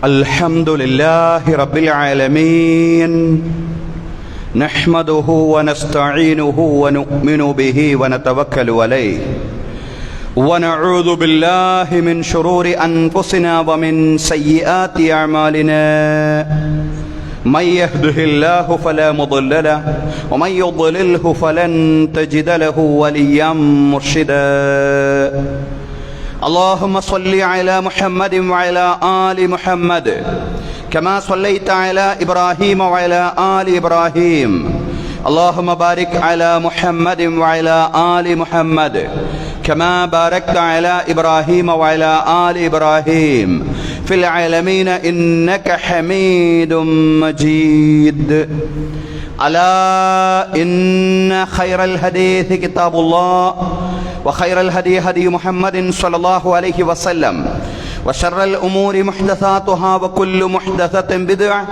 الحمد لله رب العالمين نحمده ونستعينه ونؤمن به ونتوكل عليه ونعوذ بالله من شرور أنفسنا ومن سيئات أعمالنا من يهده الله فلا مضل له ومن يضلله فلن تجد له وليا مرشدا اللهم صل على محمد وعلى آل محمد كما صليت على إبراهيم وعلى آل إبراهيم اللهم بارك على محمد وعلى آل محمد كما باركت على إبراهيم وعلى آل إبراهيم في العالمين إنك حميد مجيد ألا إن خير الحديث كتاب الله وخير الهدي هدي محمد صلى الله عليه وسلم وشر الأمور محدثاتها وكل محدثة بدعة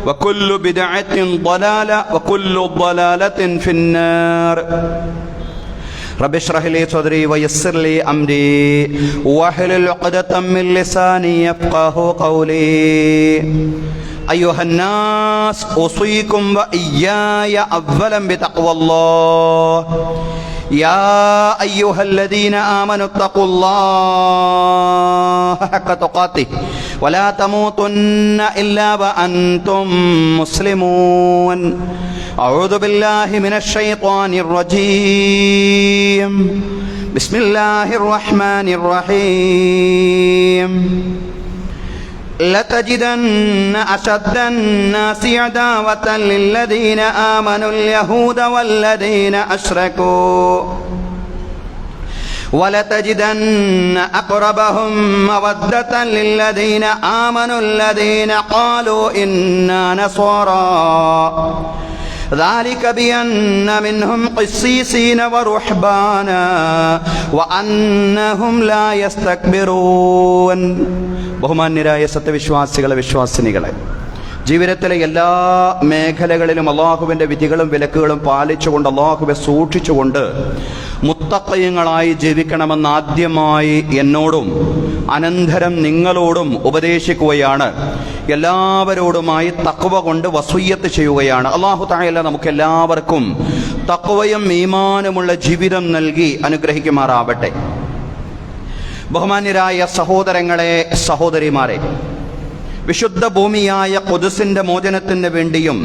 وكل بدعة ضلالة وكل ضلالة في النار رب اشرح لي صدري ويسر لي أمري واحلل عقدة من لساني يفقهوا قولي أيها الناس أوصيكم وإياي أولا بتقوى الله يا أيها الذين آمنوا اتقوا الله حق تقاته ولا تموتن إلا وأنتم مسلمون أعوذ بالله من الشيطان الرجيم بسم الله الرحمن الرحيم لتجدن أشد الناس عداوة للذين آمنوا اليهود والذين أشركوا ولتجدن أقربهم مودة للذين آمنوا الذين قالوا إنا نصارى ذلك بأن منهم قسيسين ورهبانا وأنهم لا يستكبرون ബഹുമാന്യരായ സത്യവിശ്വാസികളെ വിശ്വാസിനികളെ, ജീവിതത്തിലെ എല്ലാ മേഖലകളിലും അള്ളാഹുവിൻ്റെ വിധികളും വിലക്കുകളും പാലിച്ചുകൊണ്ട് അള്ളാഹുവെ സൂക്ഷിച്ചുകൊണ്ട് മുത്തഖീങ്ങളായി ജീവിക്കണമെന്ന് ആദ്യമായി എന്നോടും അനന്തരം നിങ്ങളോടും ഉപദേശിക്കുകയാണ്. എല്ലാവരോടുമായി തഖ്വ കൊണ്ട് വസിയ്യത്ത് ചെയ്യുകയാണ്. അല്ലാഹു തആല നമുക്ക് എല്ലാവർക്കും തഖ്വയും ഈമാനുമുള്ള ജീവിതം നൽകി അനുഗ്രഹിക്കുമാറാവട്ടെ. ബഹുമാന്യരായ സഹോദരങ്ങളെ, സഹോദരിമാരെ, വിശുദ്ധ ഭൂമിയായ ഖുദ്സിന്റെ മോചനത്തിന് വേണ്ടിയും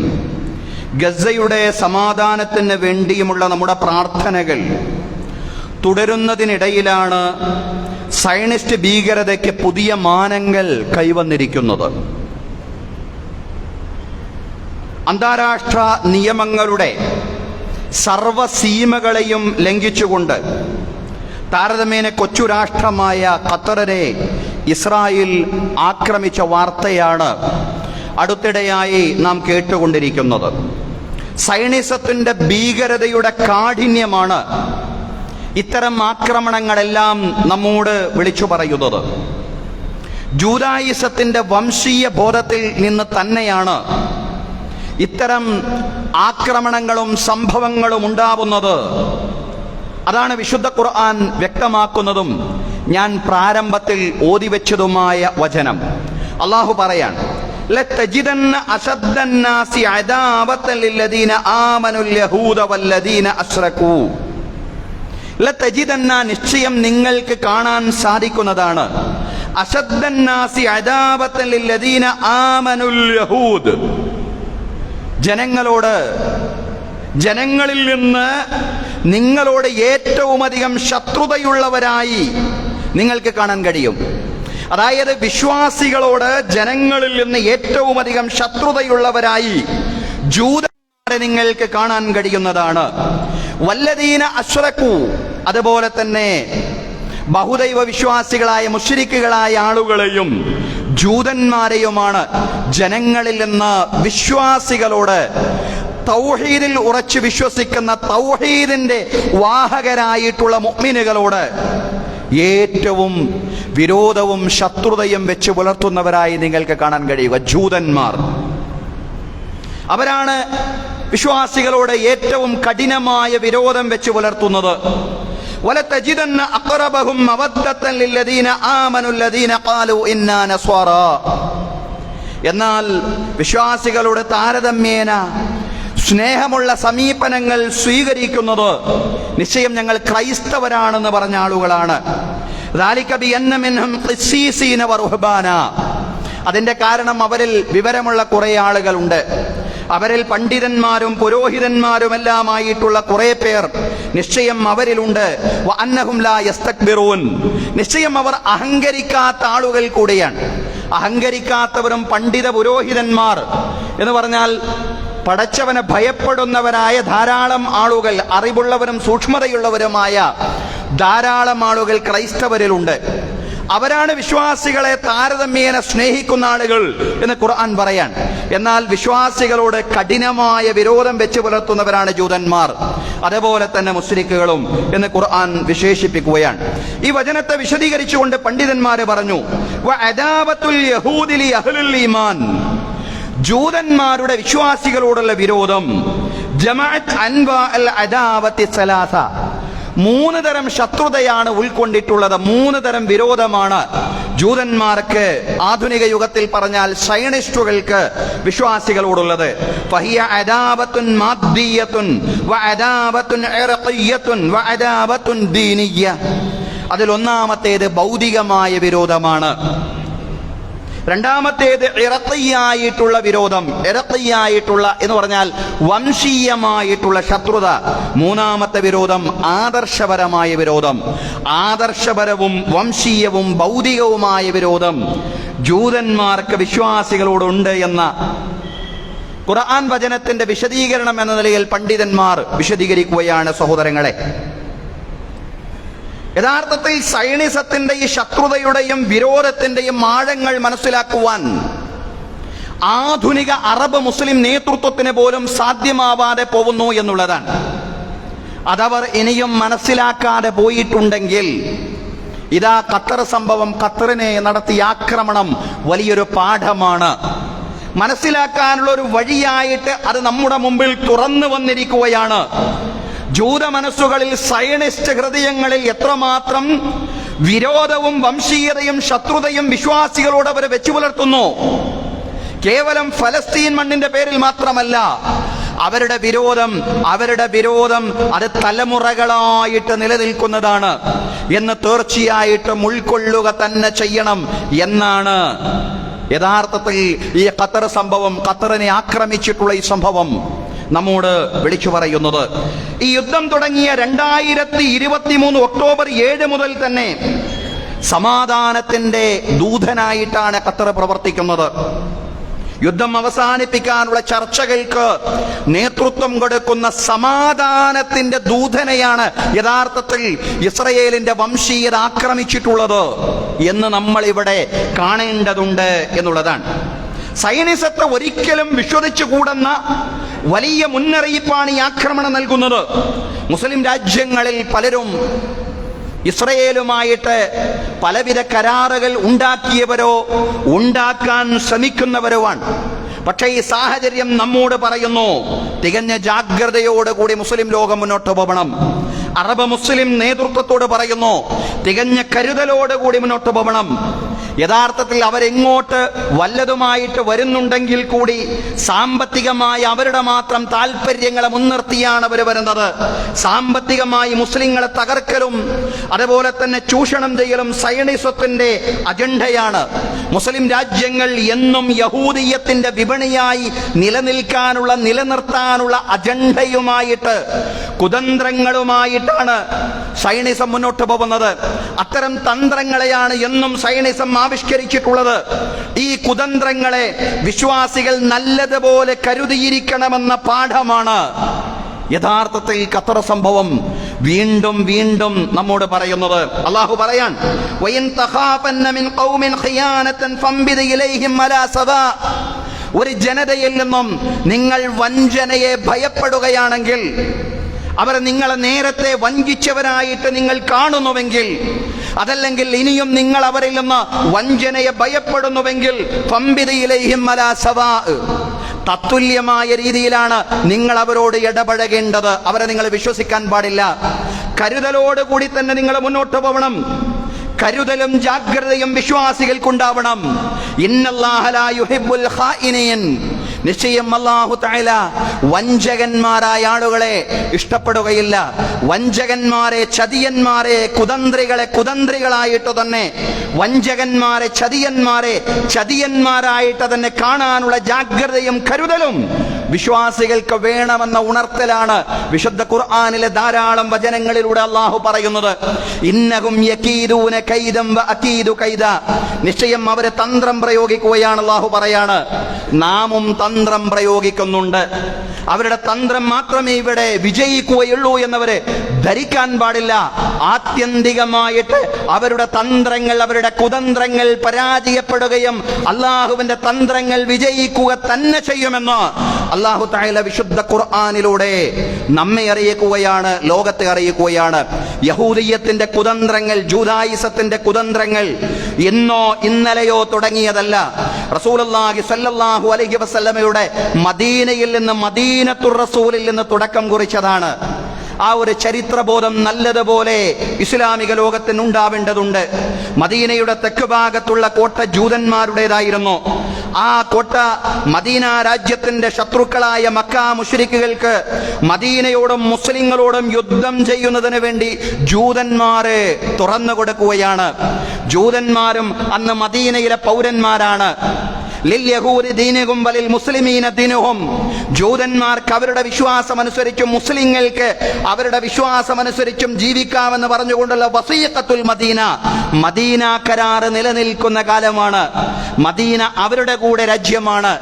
ഗസയുടെ സമാധാനത്തിന് വേണ്ടിയുമുള്ള നമ്മുടെ പ്രാർത്ഥനകൾ തുടരുന്നതിനിടയിലാണ് സയനിസ്റ്റ് ഭീകരതയ്ക്ക് പുതിയ മാനങ്ങൾ കൈവന്നിരിക്കുന്നത്. അന്താരാഷ്ട്ര നിയമങ്ങളുടെ സർവ്വസീമകളെയും ലംഘിച്ചുകൊണ്ട് താരതമ്യേന കൊച്ചു രാഷ്ട്രമായ ഖത്തറിനെ ഇസ്രായേൽ ആക്രമിച്ച വാർത്തയാണ് അടുത്തിടെയായി നാം കേട്ടുകൊണ്ടിരിക്കുന്നത്. സയനിസത്തിന്റെ ഭീകരതയുടെ കാഠിന്യമാണ് ഇത്തരം ആക്രമണങ്ങളെല്ലാം നമ്മോട് വിളിച്ചു പറയുന്നത്. ജൂദായിസത്തിന്റെ വംശീയ ബോധത്തിൽ നിന്ന് തന്നെയാണ് ഇത്തരം ആക്രമണങ്ങളും സംഭവങ്ങളും ഉണ്ടാവുന്നത്. അതാണ് വിശുദ്ധ ഖുർആൻ വ്യക്തമാക്കുന്നതും ഞാൻ പ്രാരംഭത്തിൽ ഓതിവെച്ചതുമായ വചനം. അല്ലാഹു പറയാൻ, ലതജിദന്ന അശദ്ദന്നാസി അദാവതൻ ലില്ലദീന ആമനുൽ യഹൂദ വല്ലദീന അശ്റകൂ. ലതജിദന്ന, നിശ്ചയം നിങ്ങൾക്ക് കാണാൻ സാധിക്കുന്നതാണ്, അശദ്ദന്നാസി അദാവതൻ ലില്ലദീന ആമനുൽ യഹൂദ്, ജനങ്ങളിൽ നിന്ന് നിങ്ങളോട് ഏറ്റവും അധികം ശത്രുതയുള്ളവരായി നിങ്ങൾക്ക് കാണാൻ കഴിയും. അതായത് വിശ്വാസികളോട് ജനങ്ങളിൽ നിന്ന് ഏറ്റവും അധികം ശത്രുതയുള്ളവരായി ജൂതന്മാരെ നിങ്ങൾക്ക് കാണാൻ കഴിയുന്നതാണ്. വല്ലദീന അശ്റകൂ, അതുപോലെ തന്നെ ബഹുദൈവ വിശ്വാസികളായ മുശ്രിക്കുകളായ ആളുകളെയും ജൂതന്മാരെയുമാണ് ജനങ്ങളിൽ നിന്ന് വിശ്വാസികളോട്, തൗഹീദിൽ ഉറച്ചു വിശ്വസിക്കുന്ന തൗഹീദിന്റെ വാഹകരായിട്ടുള്ള മുഅ്മിനുകളോട് ഏറ്റവും വിരോധവും ശത്രുതയും വെച്ച് പുലർത്തുന്നവരായി നിങ്ങൾക്ക് കാണാൻ കഴിയുക. ജൂതന്മാർ അവരാണ് വിശ്വാസികളോട് ഏറ്റവും കഠിനമായ വിരോധം വെച്ച് പുലർത്തുന്നത്. وَلَتَجِدَنَّ أَقْرَبَهُمْ مَوَدَّةً لِلَّذِينَ آمَنُوا الَّذِينَ قَالُوا إِنَّا نَصَارَى. എന്നാൽ വിശ്വാസികളുടെ താരതമ്യേന സ്നേഹമുള്ള സമീപനങ്ങൾ സ്വീകരിക്കുന്നത് നിശ്ചയം ഞങ്ങൾ ക്രൈസ്തവരാണെന്ന് പറഞ്ഞ ആളുകളാണ്. അതിന്റെ കാരണം അവരിൽ വിവരമുള്ള കുറെ ആളുകളുണ്ട്. അവരിൽ പണ്ഡിതന്മാരും പുരോഹിതന്മാരുമെല്ലാമായിട്ടുള്ള കുറെ പേർ നിശ്ചയം അവരിലുണ്ട്. നിശ്ചയം അവർ അഹങ്കരിക്കാത്ത ആളുകൾ കൂടിയാണ്. അഹങ്കരിക്കാത്തവരും പണ്ഡിത പുരോഹിതന്മാർ എന്ന് പറഞ്ഞാൽ പടച്ചവനെ ഭയപ്പെടുന്നവരായ ധാരാളം ആളുകൾ, അറിവുള്ളവരും സൂക്ഷ്മതയുള്ളവരുമായ ധാരാളം ആളുകൾ ക്രൈസ്തവരിലുണ്ട്. അവരാണ് വിശ്വാസികളെ താരതമ്യേന സ്നേഹിക്കുന്ന ആളുകൾ എന്ന് ഖുർആൻ പറയാൻ. എന്നാൽ വിശ്വാസികളോട് കഠിനമായ വിരോധം വെച്ച് പുലർത്തുന്നവരാണ് ജൂതന്മാർ, അതേപോലെ തന്നെ മുശ്രിക്കുകളും എന്ന് ഖുർആൻ വിശേഷിപ്പിക്കുകയാണ്. ഈ വചനത്തെ വിശദീകരിച്ചുകൊണ്ട് പണ്ഡിതന്മാര് പറഞ്ഞു, വഅദാവത്തുൽ യഹൂദി ലി അഹ്ലുൽ ഈമാൻ, ജൂതന്മാരുടെ വിശ്വാസികളോടുള്ള വിരോധം ജമഅത്ത് അൻവാ അൽ അദാവത്തി സലാസ, 3 തരം ശത്രുതയാണ് ഉൾക്കൊണ്ടിട്ടുള്ളത്. 3 തരം വിരോധമാണ് ജൂതന്മാർക്ക്, ആധുനിക യുഗത്തിൽ പറഞ്ഞാൽ സയനിസ്റ്റുകൾക്ക് വിശ്വാസികളോടുള്ളത്. ഫഹിയ അദാവത്തുൻ മാദ്ദിയത്തുൻ വഅദാവത്തുൻ ഇർഖിയ്യത്തുൻ വഅദാവത്തുൻ ദീനിയ്യ. അതിൽ ഒന്നാമത്തേത് ഭൗതികമായ വിരോധമാണ്. രണ്ടാമത്തേത് ഇറഖിയായിട്ടുള്ള വിരോധം, ഇറഖിയായിട്ടുള്ള എന്ന് പറഞ്ഞാൽ വംശീയമായിട്ടുള്ള ശത്രുത. മൂന്നാമത്തെ വിരോധം ആദർശപരമായ വിരോധം. ആദർശപരവും വംശീയവും ഭൗതികവുമായ വിരോധം ജൂതന്മാർക്ക് വിശ്വാസികളോടുണ്ട് എന്ന ഖുർആൻ വചനത്തിന്റെ വിശദീകരണം എന്ന നിലയിൽ പണ്ഡിതന്മാർ വിശദീകരിക്കുകയാണ്. സഹോദരങ്ങളെ, യഥാർത്ഥത്തിൽ സൈനിസത്തിന്റെ ഈ ശത്രുതയുടെയും വിരോധത്തിന്റെയും ആഴങ്ങൾ മനസ്സിലാക്കുവാൻ ആധുനിക അറബ് മുസ്ലിം നേതൃത്വത്തിന് പോലും സാധ്യമാവാതെ പോകുന്നു എന്നുള്ളതാണ്. അതവർ ഇനിയും മനസ്സിലാക്കാതെ പോയിട്ടുണ്ടെങ്കിൽ ഇതാ ഖത്തർ സംഭവം, ഖത്തറിനെ നടത്തിയ ആക്രമണം വലിയൊരു പാഠമാണ്. മനസ്സിലാക്കാനുള്ള ഒരു വഴിയായിട്ട് അത് നമ്മുടെ മുമ്പിൽ തുറന്നു വന്നിരിക്കുകയാണ്. ജൂത മനസ്സുകളിൽ, സയനിസ്റ്റ് ഹൃദയങ്ങളിൽ എത്രമാത്രം വിരോധവും വംശീയതയും ശത്രുതയും വിശ്വാസികളോട് അവർ വെച്ചു പുലർത്തുന്നു. കേവലം ഫലസ്തീൻ മണ്ണിന്റെ പേരിൽ മാത്രമല്ല, അവരുടെ വിരോധം അത് തലമുറകളായിട്ട് നിലനിൽക്കുന്നതാണ് എന്ന് തീർച്ചയായിട്ടും ഉൾക്കൊള്ളുക തന്നെ ചെയ്യണം എന്നാണ് യഥാർത്ഥത്തിൽ ഈ ഖത്തർ സംഭവം, ഖത്തറിനെ ആക്രമിച്ചിട്ടുള്ള ഈ സംഭവം നമ്മോട് വിളിച്ചു പറയുന്നത്. ഈ യുദ്ധം തുടങ്ങിയ 2023 ഒക്ടോബർ 7 മുതൽ തന്നെ സമാധാനത്തിന്റെ ദൂതനായിട്ടാണ് ഖത്തർ പ്രവർത്തിക്കുന്നത്. യുദ്ധം അവസാനിപ്പിക്കാനുള്ള ചർച്ചകൾക്ക് നേതൃത്വം കൊടുക്കുന്ന സമാധാനത്തിന്റെ ദൂതനെയാണ് യഥാർത്ഥത്തിൽ ഇസ്രയേലിന്റെ വംശീയത ആക്രമിച്ചിട്ടുള്ളത് എന്ന് നമ്മൾ ഇവിടെ കാണേണ്ടതുണ്ട് എന്നുള്ളതാണ്. സൈനിസത്തെ ഒരിക്കലും വിശ്വസിച്ചുകൂടുന്ന വലിയ മുന്നറിയിപ്പാണ് ഈ ആക്രമണം നൽകുന്നത്. മുസ്ലിം രാജ്യങ്ങളിൽ പലരും ഇസ്രയേലുമായിട്ട് പലവിധ കരാറുകൾ ഉണ്ടാക്കിയവരോ ഉണ്ടാക്കാൻ ശ്രമിക്കുന്നവരുമാണ്. പക്ഷേ ഈ സാഹചര്യം നമ്മോട് പറയുന്നു, തികഞ്ഞ ജാഗ്രതയോടുകൂടി മുസ്ലിം ലോകം മുന്നോട്ട് പോകണം. അറബ് മുസ്ലിം നേതൃത്വത്തോട് പറയുന്നു, തികഞ്ഞ കരുതലോടുകൂടി മുന്നോട്ട് പോകണം. യഥാർത്ഥത്തിൽ അവരെങ്ങോട്ട് വല്ലതുമായിട്ട് വരുന്നുണ്ടെങ്കിൽ കൂടി സാമ്പത്തികമായി അവരുടെ മാത്രം താല്പര്യങ്ങളെ മുൻനിർത്തിയാണ് അവർ വരുന്നത്. സാമ്പത്തികമായി മുസ്ലിങ്ങളെ തകർക്കലും അതുപോലെ തന്നെ ചൂഷണം ചെയ്യലും സയനിസത്തിന്റെ അജണ്ടയാണ്. മുസ്ലിം രാജ്യങ്ങൾ എന്നും യഹൂദിയത്തിന്റെ വിപണിയായി നിലനിർത്താനുള്ള അജണ്ടയുമായിട്ട്, കുതന്ത്രങ്ങളുമായിട്ടാണ് സൈനിസം മുന്നോട്ട് പോകുന്നത്. അത്തരം തന്ത്രങ്ങളെയാണ് എന്നും സൈനിസം ആവിഷ്കരിച്ചിട്ടുള്ളത്. ഈ കുതന്ത്രങ്ങളെ വിശ്വാസികൾ നല്ലതുപോലെ കരുതിയിരിക്കണമെന്ന പാഠമാണ് യഥാർത്ഥത്തിൽ ഖത്തർ സംഭവം വീണ്ടും വീണ്ടും നമ്മോട് പറയുന്നത്. അല്ലാഹു പറയാൻ, വഇൻ തഖാഫന്ന മിൻ ഖൗമിൻ ഖിയാനതൻ ഫംബിദ് ഇലൈഹിം അലാ സവാ, ഒരു ജനതയിൽ നിന്നും നിങ്ങൾ വഞ്ചനയെ ഭയപ്പെടുകയാണെങ്കിൽ, അവർ നിങ്ങളെ നേരത്തെ വഞ്ചിച്ചവരായിട്ട് നിങ്ങൾ കാണുന്നുവെങ്കിൽ, അതല്ലെങ്കിൽ ഇനിയും നിങ്ങൾ അവരിൽ നിന്ന് വഞ്ചനയെ ഭയപ്പെടുന്നുവെങ്കിൽ, ഫംബിദ് ഇലൈഹിം അലാ സവാ, തത്തുല്യമായ രീതിയിലാണ് നിങ്ങൾ അവരോട് ഇടപഴകേണ്ടത്. അവരെ നിങ്ങൾ വിശ്വസിക്കാൻ പാടില്ല. കരുതലോടുകൂടി തന്നെ നിങ്ങൾ മുന്നോട്ട് പോകണം. കരുതലും ജാഗ്രതയും വിശ്വാസികൾക്കുണ്ടാവണം. ഇന്നല്ലാഹ ലാ യുഹിബ്ബുൽ ഖായിനീൻ, നിശ്ചയം അല്ലാഹു തആല വഞ്ചകന്മാരായ ആളുകളെ ഇഷ്ടപ്പെടുകയില്ല. വഞ്ചകന്മാരെ, ചതിയന്മാരെ, കുതന്ത്രികളെ കുതന്ത്രികളായിട്ട് തന്നെ, വഞ്ചകന്മാരെ ചതിയന്മാരായിട്ട് തന്നെ കാണാനുള്ള ജാഗ്രതയും കരുതലും വിശ്വാസികൾക്ക് വേണമെന്ന ഉണർത്തലാണ് വിശുദ്ധ ഖുർആനിലെ ധാരാളം വചനങ്ങളിലൂടെ അല്ലാഹു പറയുന്നത്. ഇന്നഹും യകീദൂന കൈദം വ അകീദു കൈദ, നിശ്ചയം അവര് തന്ത്രം പ്രയോഗിക്കുകയാണ്. അല്ലാഹു പറയാണ്, നാമും തന്ത്രം പ്രയോഗിക്കുന്നുണ്ട്. അവരുടെ തന്ത്രം മാത്രമേ ഇവിടെ വിജയിക്കുകയുള്ളൂ എന്നവര് ധരിക്കാൻ പാടില്ല. ആത്യന്തികമായിട്ട് അവരുടെ തന്ത്രങ്ങൾ, അവരുടെ കുതന്ത്രങ്ങൾ പരാജയപ്പെടുകയും അള്ളാഹുവിന്റെ തന്ത്രങ്ങൾ വിജയിക്കുക തന്നെ ചെയ്യുമെന്ന് അല്ലാഹു തആല വിശുദ്ധ ഖുർആനിലൂടെ നമ്മെ അറിയിക്കുകയാണ്, ലോകത്തെ അറിയിക്കുകയാണ്. യഹൂദിയത്തിന്റെ കുതന്ത്രങ്ങൾ, ജൂദായിസത്തിന്റെ കുതന്ത്രങ്ങൾ ഇന്നോ ഇന്നലെയോ തുടങ്ങിയതല്ല. റസൂലുള്ളാഹി സ്വല്ലല്ലാഹു അലൈഹി വസല്ലമയുടെ മദീനയിൽ നിന്ന്, മദീനത്തുർ റസൂലിൽ നിന്ന് തുടക്കം കുറിച്ചതാണ്. ആ ഒരു ചരിത്രബോധം നല്ലതുപോലെ ഇസ്ലാമിക ലോകത്തിന് ഉണ്ടാവേണ്ടതുണ്ട്. മദീനയുടെ തെക്ക് ഭാഗത്തുള്ള കോട്ട ജൂതന്മാരുടേതായിരുന്നു. ആ കോട്ട മദീന രാജ്യത്തിന്റെ ശത്രുക്കളായ മക്ക മുശ്രിക്കുകൾക്ക് മദീനയോടും മുസ്ലിങ്ങളോടും യുദ്ധം ചെയ്യുന്നതിന് വേണ്ടി ജൂതന്മാരെ തുറന്നു കൊടുക്കുകയാണ്. ജൂതന്മാരും അന്ന് മദീനയിലെ പൗരന്മാരാണ്. ലിൽയഹൂദി ദീനുഹും വലിൽ മുസ്ലിമീന ദീനുഹും, ജൂതന്മാർക്ക് അവരുടെ വിശ്വാസമനുസരിച്ചും മുസ്ലിങ്ങൾക്ക് അവരുടെ വിശ്വാസമനുസരിച്ചും ജീവിക്കാമെന്ന് പറഞ്ഞുകൊണ്ടുള്ള വസീഖത്തുൽ മദീന, മദീന കരാറ് നിലനിൽക്കുന്ന കാലമാണ്. മദീന അവരുടെ കൂടെ രാജ്യമാണ്.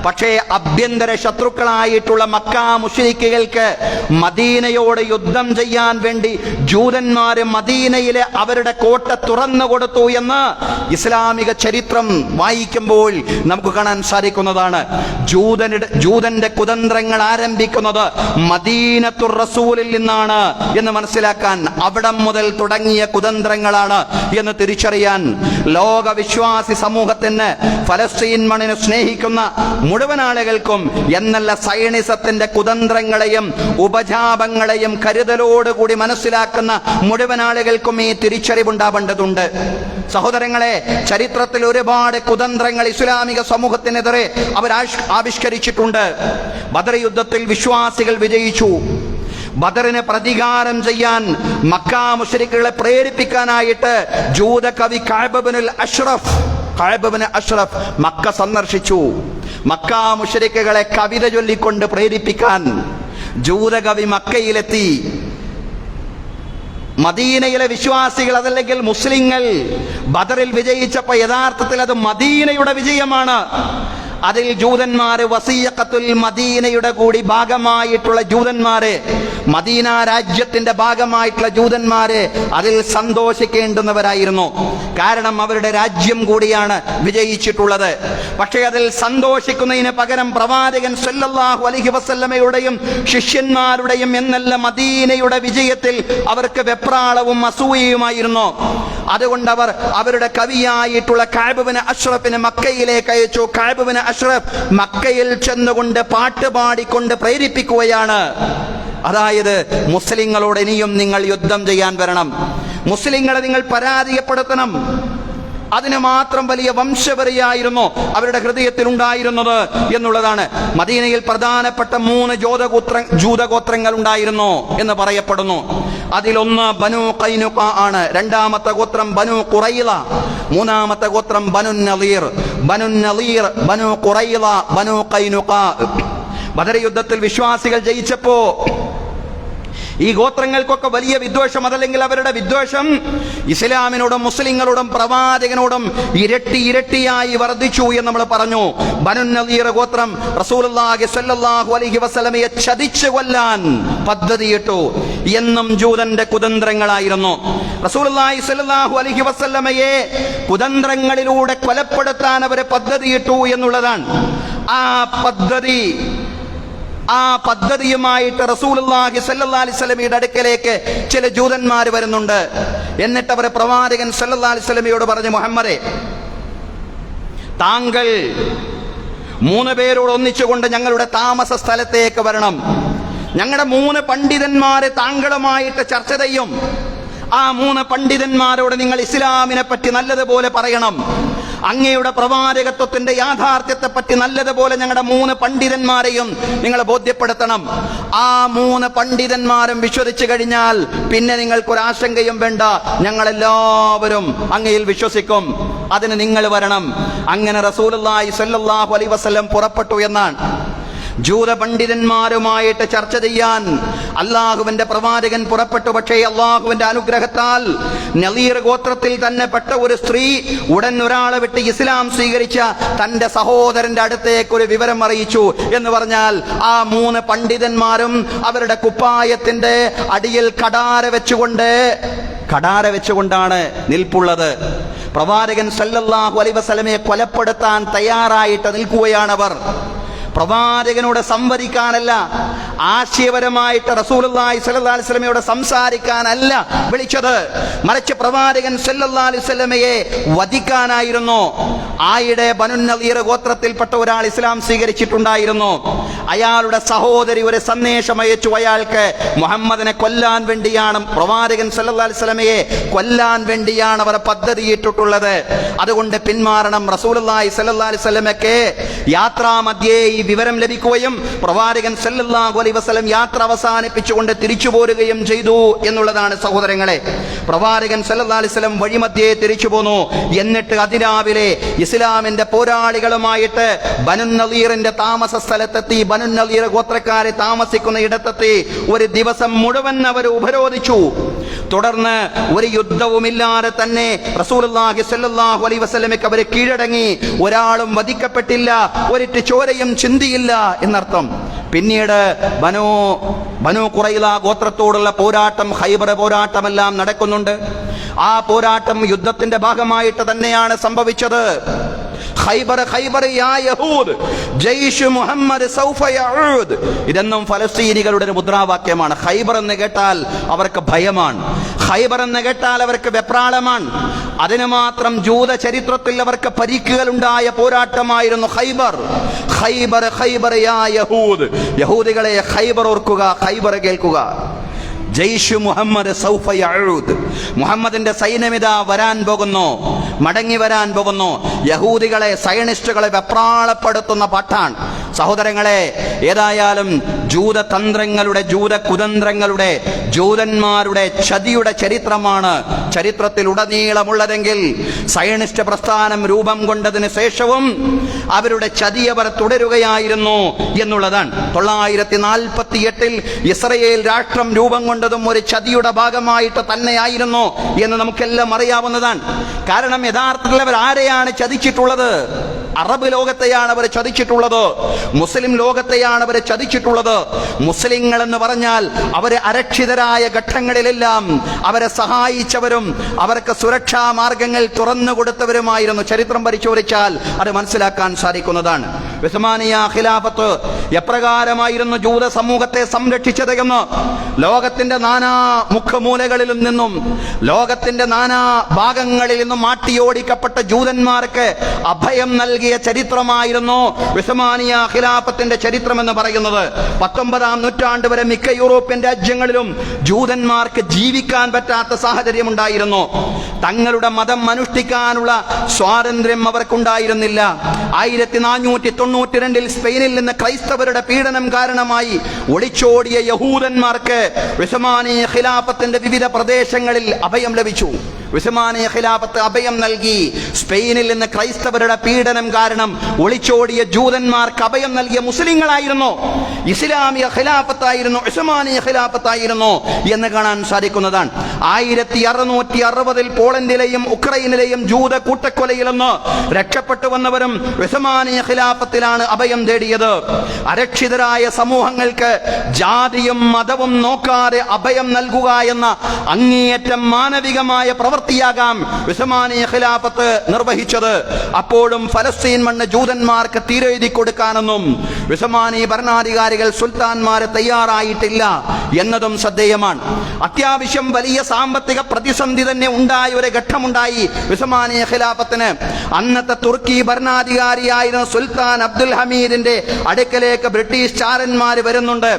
പക്ഷേ ആഭ്യന്തര ശത്രുക്കളായിട്ടുള്ള മക്ക മുശ്രിക്കുകൾക്ക് മദീനയോട് യുദ്ധം ചെയ്യാൻ വേണ്ടി ജൂതന്മാര് മദീനയിലെ അവരുടെ കോട്ട തുറന്നു കൊടുത്തു എന്ന് ഇസ്ലാമിക ചരിത്രം വായിക്കുമ്പോൾ നമുക്ക് കാണാൻ സാധിക്കുന്നതാണ്. ജൂതന്റെ കുതന്ത്രങ്ങൾ ആരംഭിക്കുന്നത് മദീനത്തുർ റസൂലിൽ നിന്നാണ് എന്ന് മനസ്സിലാക്കാൻ, അവിടം മുതൽ തുടങ്ങിയ കുതന്ത്രങ്ങളാണ് എന്ന് തിരിച്ചറിയാൻ ലോക വിശ്വാസി സമൂഹത്തിന്, ഫലസ്തീൻ മണ്ണിനെ സ്നേഹിക്കുന്ന മുഴുവൻ ആളുകൾക്കും എന്നല്ല, സൈനിസത്തിന്റെ കുതന്ത്രങ്ങളെയും ഉപജാപങ്ങളെയും കരുതലോടുകൂടി മനസ്സിലാക്കുന്ന മുഴുവൻ ആളുകൾക്കും ഈ തിരിച്ചറിവുണ്ടാവേണ്ടതുണ്ട്. സഹോദരങ്ങളെ, ചരിത്രത്തിൽ ഒരുപാട് കുതന്ത്രങ്ങൾ ഇസ്ലാമിക സമൂഹത്തിനെതിരെ അവർ ആവിഷ്കരിച്ചിട്ടുണ്ട്. ബദർ യുദ്ധത്തിൽ വിശ്വാസികൾ വിജയിച്ചു. ബദറിന് പ്രതികാരം ചെയ്യാൻ മക്ക മുശ്രിക്കുകളെ പ്രേരിപ്പിക്കാനായിട്ട് ജൂത കവി കഅബ് ഇബ്നുൽ അഷ്റഫ് മക്ക സന്ദർശിച്ചു. മക്ക മുശ്രിക്കുകളെ കവിത ചൊല്ലിക്കൊണ്ട് പ്രേരിപ്പിക്കാൻ ജൂതകവി മക്കയിലെത്തി. മദീനയിലെ വിശ്വാസികൾ, അതല്ലെങ്കിൽ മുസ്ലിങ്ങൾ ബദറിൽ വിജയിച്ചപ്പോൾ യഥാർത്ഥത്തിൽ അത് മദീനയുടെ വിജയമാണ്. അതിൽ ജൂതന്മാര്, വസീഖത്തുൽ മദീനയുടെ കൂടി ഭാഗമായിട്ടുള്ള ജൂതന്മാര്, മദീന രാജ്യത്തിന്റെ ഭാഗമായിട്ടുള്ള ജൂതന്മാര് അതിൽ സന്തോഷിക്കേണ്ടുന്നവരായിരുന്നു. കാരണം അവരുടെ രാജ്യം കൂടിയാണ് വിജയിച്ചിട്ടുള്ളത്. പക്ഷേ അതിൽ സന്തോഷിക്കുന്നതിന് പകരം പ്രവാചകൻ സല്ലല്ലാഹു അലൈഹി വസല്ലമയുടെയും ശിഷ്യന്മാരുടെയും എന്നല്ല മദീനയുടെ വിജയത്തിൽ അവർക്ക് വെപ്രാളവും അസൂയയുമായിരുന്നു. അതുകൊണ്ട് അവർ അവരുടെ കവിയായിട്ടുള്ള കഅബ് ഇബ്നു അഷ്റഫിനെ മക്കയിലേക്ക് അയച്ചു. കഅബ് ഇബ്നു അഷ്റഫ് മക്കയിൽ ചെന്നുകൊണ്ട് പാട്ട് പാടിക്കൊണ്ട് പ്രേരിപ്പിക്കുകയാണ്. അതായത്, മുസ്ലിങ്ങളോട് ഇനിയും നിങ്ങൾ യുദ്ധം ചെയ്യാൻ വരണം, മുസ്ലിങ്ങളെ നിങ്ങൾ പരാജയപ്പെടുത്തണം. അതിന് മാത്രം വലിയ വംശവെറിയായിരുന്നു അവരുടെ ഹൃദയത്തിൽ ഉണ്ടായിരുന്നത് എന്നുള്ളതാണ്. മദീനയിൽ പ്രധാനപ്പെട്ട 3 ജൂതഗോത്രങ്ങൾ ഉണ്ടായിരുന്നു എന്ന് പറയപ്പെടുന്നു. അതിലൊന്ന് ബനു ഖൈനുഖ ആണ്, രണ്ടാമത്തെ ഗോത്രം ബനു ഖുറൈള, മൂന്നാമത്തെ ഗോത്രം ബനു നളീർ, ബനു ഖുറൈള, ബനു ഖൈനുഖ. ബദർ യുദ്ധത്തിൽ വിശ്വാസികൾ ജയിച്ചപ്പോ ഈ ഗോത്രങ്ങൾക്കൊക്കെ വലിയ വിദ്വേഷം, അതല്ലെങ്കിൽ അവരുടെ വിദ്വേഷം ഇസ്ലാമിനോടും മുസ്ലിങ്ങളോടും പ്രവാചകനോടും ഇരട്ടിയായി വർദ്ധിച്ചു എന്ന് നമ്മൾ പറഞ്ഞു. ബനു നളീർ ഗോത്രം റസൂലുള്ളാഹി സ്വല്ലല്ലാഹു അലൈഹി വസല്ലമയെ ചതിച്ചു കൊല്ലാൻ പദ്ധതിയിട്ടു. എന്നും ജൂതന്റെ കുതന്ത്രങ്ങളായിരുന്നു. റസൂലുള്ളാഹി സ്വല്ലല്ലാഹു അലൈഹി വസല്ലമയെ കുതന്ത്രങ്ങളിലൂടെ കൊലപ്പെടുത്താൻ അവരെ പദ്ധതിയിട്ടു എന്നുള്ളതാണ്. ആ പദ്ധതിയുമായിട്ട് റസൂലുള്ളാഹി സ്വല്ലല്ലാഹു അലൈഹി വസല്ലമയുടെ അടുക്കലേക്ക് ചില ജൂതന്മാർ വരുന്നുണ്ട്. എന്നിട്ട് അവർ പ്രവാചകൻ സ്വല്ലല്ലാഹു അലൈഹി വസല്ലമയോട് പറഞ്ഞു, മുഹമ്മദേ, താങ്കൾ 3 പേരോട് ഒന്നിച്ചുകൊണ്ട് ഞങ്ങളുടെ താമസ സ്ഥലത്തേക്ക് വരണം. ഞങ്ങളുടെ 3 പണ്ഡിതന്മാരെ താങ്കളുമായിട്ട് ചർച്ച ചെയ്യും. ആ 3 പണ്ഡിതന്മാരോട് നിങ്ങൾ ഇസ്ലാമിനെ പറ്റി നല്ലതുപോലെ പറയണം. അങ്ങയുടെ പ്രവാചകത്വത്തിന്റെ യാഥാർത്ഥ്യത്തെ പറ്റി നല്ലതുപോലെ ഞങ്ങളുടെ 3 പണ്ഡിതന്മാരെയും നിങ്ങൾ ബോധ്യപ്പെടുത്തണം. ആ 3 പണ്ഡിതന്മാരും വിശ്വസിച്ചു കഴിഞ്ഞാൽ പിന്നെ നിങ്ങൾക്കൊരാശങ്കയും വേണ്ട, ഞങ്ങളെല്ലാവരും അങ്ങയിൽ വിശ്വസിക്കും. അതിന് നിങ്ങൾ വരണം. അങ്ങനെ റസൂലുള്ളാഹി സ്വല്ലല്ലാഹു അലൈഹി വസല്ലം പുറപ്പെട്ടു എന്നാണ്. ജൂത പണ്ഡിതന്മാരുമായിട്ട് ചർച്ച ചെയ്യാൻ അള്ളാഹുവിന്റെ പ്രവാചകൻ പുറപ്പെട്ടു. പക്ഷേ അള്ളാഹുവിന്റെ അനുഗ്രഹത്താൽ നളീർ ഗോത്രത്തിൽ തന്നെ പെട്ട ഒരു സ്ത്രീ ഉടൻ ഒരാളെ വിട്ട് ഇസ്ലാം സ്വീകരിച്ച തന്റെ സഹോദരന്റെ അടുത്തേക്ക് ഒരു വിവരം അറിയിച്ചു. എന്ന് പറഞ്ഞാൽ ആ 3 പണ്ഡിതന്മാരും അവരുടെ കുപ്പായത്തിന്റെ അടിയിൽ കടാര വെച്ചുകൊണ്ടാണ് നിൽപ്പുള്ളത്. പ്രവാചകൻ സല്ലല്ലാഹു അലൈഹി വസല്ലമയെ കൊലപ്പെടുത്താൻ തയ്യാറായിട്ട് നിൽക്കുകയാണവർ. പ്രവാചകനോട് സംവദിക്കാനല്ല, ആശയപരമായിട്ട് റസൂലുള്ളാഹി സ്വല്ലല്ലാഹു അലൈഹി വസല്ലമയോട് സംസാരിക്കാനല്ല വിളിച്ചത്, മറിച്ച് പ്രവാചകൻ സ്വല്ലല്ലാഹു അലൈഹി വസല്ലമയെ വധിക്കാനായിരുന്നു. ആയിടെ ബനു നളീർ ഗോത്രത്തിൽപ്പെട്ട ഒരാൾ ഇസ്ലാം സ്വീകരിച്ചിട്ടുണ്ടായിരുന്നു. അയാളുടെ സഹോദരി ഒരു സന്ദേശം അയച്ചു. അയാൾക്ക് മുഹമ്മദിനെ കൊല്ലാൻ വേണ്ടിയാണ്, പ്രവാചകൻ സല്ലല്ലാഹു അലൈഹി വസല്ലമയെ കൊല്ലാൻ വേണ്ടിയാണ് അവർ പദ്ധതിയിട്ടിട്ടുള്ളത്. അതുകൊണ്ട് പിന്മാറണം. റസൂലുള്ളാഹി സ്വല്ലല്ലാഹു അലൈഹി വസല്ലമയ്ക്ക് യാത്രാമധ്യേ ഈ വിവരം ലഭിക്കുകയും പ്രവാചകൻ സല്ലല്ലാഹു അലൈഹി വസല്ലം യാത്ര അവസാനിപ്പിച്ചുകൊണ്ട് തിരിച്ചു പോരുകയും ചെയ്തു എന്നുള്ളതാണ് സഹോദരങ്ങളെ. പ്രവാചകൻ സല്ലല്ലാഹു അലൈഹി വസല്ലം വഴിമധ്യേ തിരിച്ചു പോന്നു. എന്നിട്ട് അതിരാവിലെ ഇസ്ലാമിന്റെ പോരാളികളുമായിട്ട് ബനു നളീറിന്റെ താമസ സ്ഥലത്തെത്തി. ബനു നളീർ ഗോത്രക്കാരെ താമസിക്കുന്ന ഇടത്തെത്തി. ഒരു ദിവസം മുഴുവൻ അവർ ഉപരോധിച്ചു. തുടർന്ന് ഒരു യുദ്ധവുമില്ലാതെ തന്നെ റസൂലുള്ളാഹി സ്വല്ലല്ലാഹു അലൈഹി വസല്ലമയ്ക്ക് അവർ കീഴടങ്ങി. ഒരാളും വധിക്കപ്പെട്ടില്ല, ഒരിറ്റ് ചോരയും ചിന്തിയില്ല എന്നർത്ഥം. പിന്നീട് ബനു ഖുറൈള ഗോത്രത്തോടുള്ള പോരാട്ടം, ഖൈബർ പോരാട്ടമെല്ലാം നടക്കുന്നുണ്ട്. ആ പോരാട്ടം യുദ്ധത്തിന്റെ ഭാഗമായിട്ട് തന്നെയാണ് സംഭവിച്ചത്. ഖൈബർ യാ യഹൂദ് ജയ്ഷ് മുഹമ്മദ് സൗഫ യഊദ്. ഇതെന്നും ഫലസ്തീനികളുടെ ഒരു മുദ്രാവാക്യമാണ്. ഖൈബർ എന്ന് കേട്ടാൽ അവർക്ക് ഭയമാണ്, ഖൈബർ എന്ന് കേട്ടാൽ അവർക്ക് വെപ്രാളമാണ്. അതിന് മാത്രം ജൂത ചരിത്രത്തിൽ അവർക്ക് പരിക്കുകൾ ഉണ്ടായ പോരാട്ടമായിരുന്നു ഖൈബർ യാ യഹൂദ്. യഹൂദികളെ ഖൈബർ ഓർക്കുക, ഖൈബർ കേൾക്കുക. ജയ്ഷ് മുഹമ്മദ് സൗഫ യഊദ്. മുഹമ്മദിന്റെ സൈന്യമിതാ വരാൻ പോകുന്നു, മടങ്ങി വരാൻ പോകുന്നു. യഹൂദികളെ, സയണിസ്റ്റുകളെ വെപ്രാളപ്പെടുത്തുന്ന പാട്ടാണ് സഹോദരങ്ങളെ. ഏതായാലും ജൂതതന്ത്രങ്ങളുടെ, ജൂതകുതന്ത്രങ്ങളുടെ, ജൂതന്മാരുടെ ചതിയുടെ ചരിത്രമാണ് ചരിത്രത്തിൽ ഉടനീളമുള്ളതെങ്കിൽ സയണിസ്റ്റ് പ്രസ്ഥാനം രൂപം കൊണ്ടതിന് ശേഷവും അവരുടെ ചതി അവർ തുടരുകയായിരുന്നു എന്നുള്ളതാണ്. 948 ഇസ്രയേൽ രാഷ്ട്രം രൂപം കൊണ്ടതും ഒരു ചതിയുടെ ഭാഗമായിട്ട് തന്നെയായിരുന്നു എന്ന് നമുക്കെല്ലാം അറിയാവുന്നതാണ്. കാരണം യഥാർത്ഥത്തിൽ അവർ ആരെയാണ് ചതിച്ചിട്ടുള്ളത്? അറബ് ലോകത്തെയാണ് അവർ ചതിച്ചിട്ടുള്ളത്, മുസ്ലിം ലോകത്തെയാണ് അവർ ചതിച്ചിട്ടുള്ളത്. മുസ്ലിങ്ങൾ എന്ന് പറഞ്ഞാൽ അവരെ അരക്ഷിതരായ ഘട്ടങ്ങളിലെല്ലാം അവരെ സഹായിച്ചവരും അവർക്ക് സുരക്ഷാ മാർഗങ്ങൾ തുറന്നു കൊടുത്തവരുമായിരുന്നു. ചരിത്രം പരിശോധിച്ചാൽ അത് മനസ്സിലാക്കാൻ സാധിക്കുന്നതാണ്. ഉസ്മാനിയ ഖിലാഫത്ത് എപ്രകാരമായിരുന്നു ജൂത സമൂഹത്തെ സംരക്ഷിച്ചത് എന്ന് ലോകത്തിന്റെ നാനാ മുഖമൂലകളിൽ നിന്നും, ലോകത്തിന്റെ നാനാ ഭാഗങ്ങളിൽ നിന്നും മാട്ടിയോടിക്കപ്പെട്ട ജൂതന്മാർക്ക് അഭയം നൽകിയ ചരിത്രമായിരുന്നു ഉസ്മാനിയ ഖിലാഫത്തിന്റെ ചരിത്രം എന്ന് പറയുന്നത്. 19-ാം നൂറ്റാണ്ട് വരെ മിക്ക യൂറോപ്യൻ രാജ്യങ്ങളിലും ജൂതന്മാർക്ക് ജീവിക്കാൻ പറ്റാത്ത സാഹചര്യം ഉണ്ടായിരുന്നു. തങ്ങളുടെ മതം അനുഷ്ഠിക്കാനുള്ള സ്വാതന്ത്ര്യം അവർക്കുണ്ടായിരുന്നില്ല. 1492 സ്പെയിനിൽ നിന്ന് ക്രൈസ്തവരുടെ പീഡനം കാരണമായി ഒളിച്ചോടിയ യഹൂദന്മാർക്ക് ഉസ്മാനിയ ഖിലാഫത്തിന്റെ വിവിധ പ്രദേശങ്ങളിൽ അഭയം ലഭിച്ചു. ഉസ്മാനിയ ഖിലാഫത്ത് അഭയം നൽകി. സ്പെയിനിൽ നിന്ന് ക്രൈസ്തവരുടെ പീഡനം കാരണം ഒളിച്ചോടിയ ജൂതന്മാർക്ക് അഭയം നൽകിയ മുസ്ലിങ്ങളായിരുന്നു. ഇസ്ലാമിയ ഖിലാഫത്തായിരുന്നു, ഉസ്മാനിയ ഖിലാഫത്തായിരുന്നു എന്ന് കാണാൻ സാധിക്കുന്നതാണ്. 1660 പോളണ്ടിലെയും ഉക്രൈനിലെയും ജൂത കൂട്ടക്കൊലയിൽ നിന്ന് രക്ഷപ്പെട്ടു വന്നവരും ഉസ്മാനിയ ഖിലാഫത്തിലാണ് അഭയം തേടിയത്. അരക്ഷിതരായ സമൂഹങ്ങൾക്ക് ജാതിയും മതവും നോക്കാതെ അഭയം നൽകുക എന്ന അങ്ങേയറ്റം മാനവികമായ പ്രവൃത്തിയാകാം ഉസ്മാനിയ ഖിലാഫത്ത് നിർവഹിച്ചത്. അപ്പോഴും ഫലസ്തീൻ മണ്ണ് ജൂതന്മാർക്ക് തീരെഴുതി കൊടുക്കാനൊന്നും ഉസ്മാനി ഭരണാധികാരികൾ, സുൽത്താൻമാരെ തയ്യാറായിട്ടില്ല എന്നതും ശ്രദ്ധേയമാണ്. അത്യാവശ്യം വലിയ സാമ്പത്തിക പ്രതിസന്ധി തന്നെ ഉണ്ടായ ഒരു ഘട്ടമുണ്ടായി ഉസ്മാനിയ ഖിലാഫത്തിന്. അന്നത്തെ തുർക്കി ഭരണാധികാരിയായിരുന്ന സുൽത്താൻ അബ്ദുൽ ഹമീദിന്റെ അടുക്കലേക്ക് ബ്രിട്ടീഷ് ചാരന്മാർ വരുന്നുണ്ട്.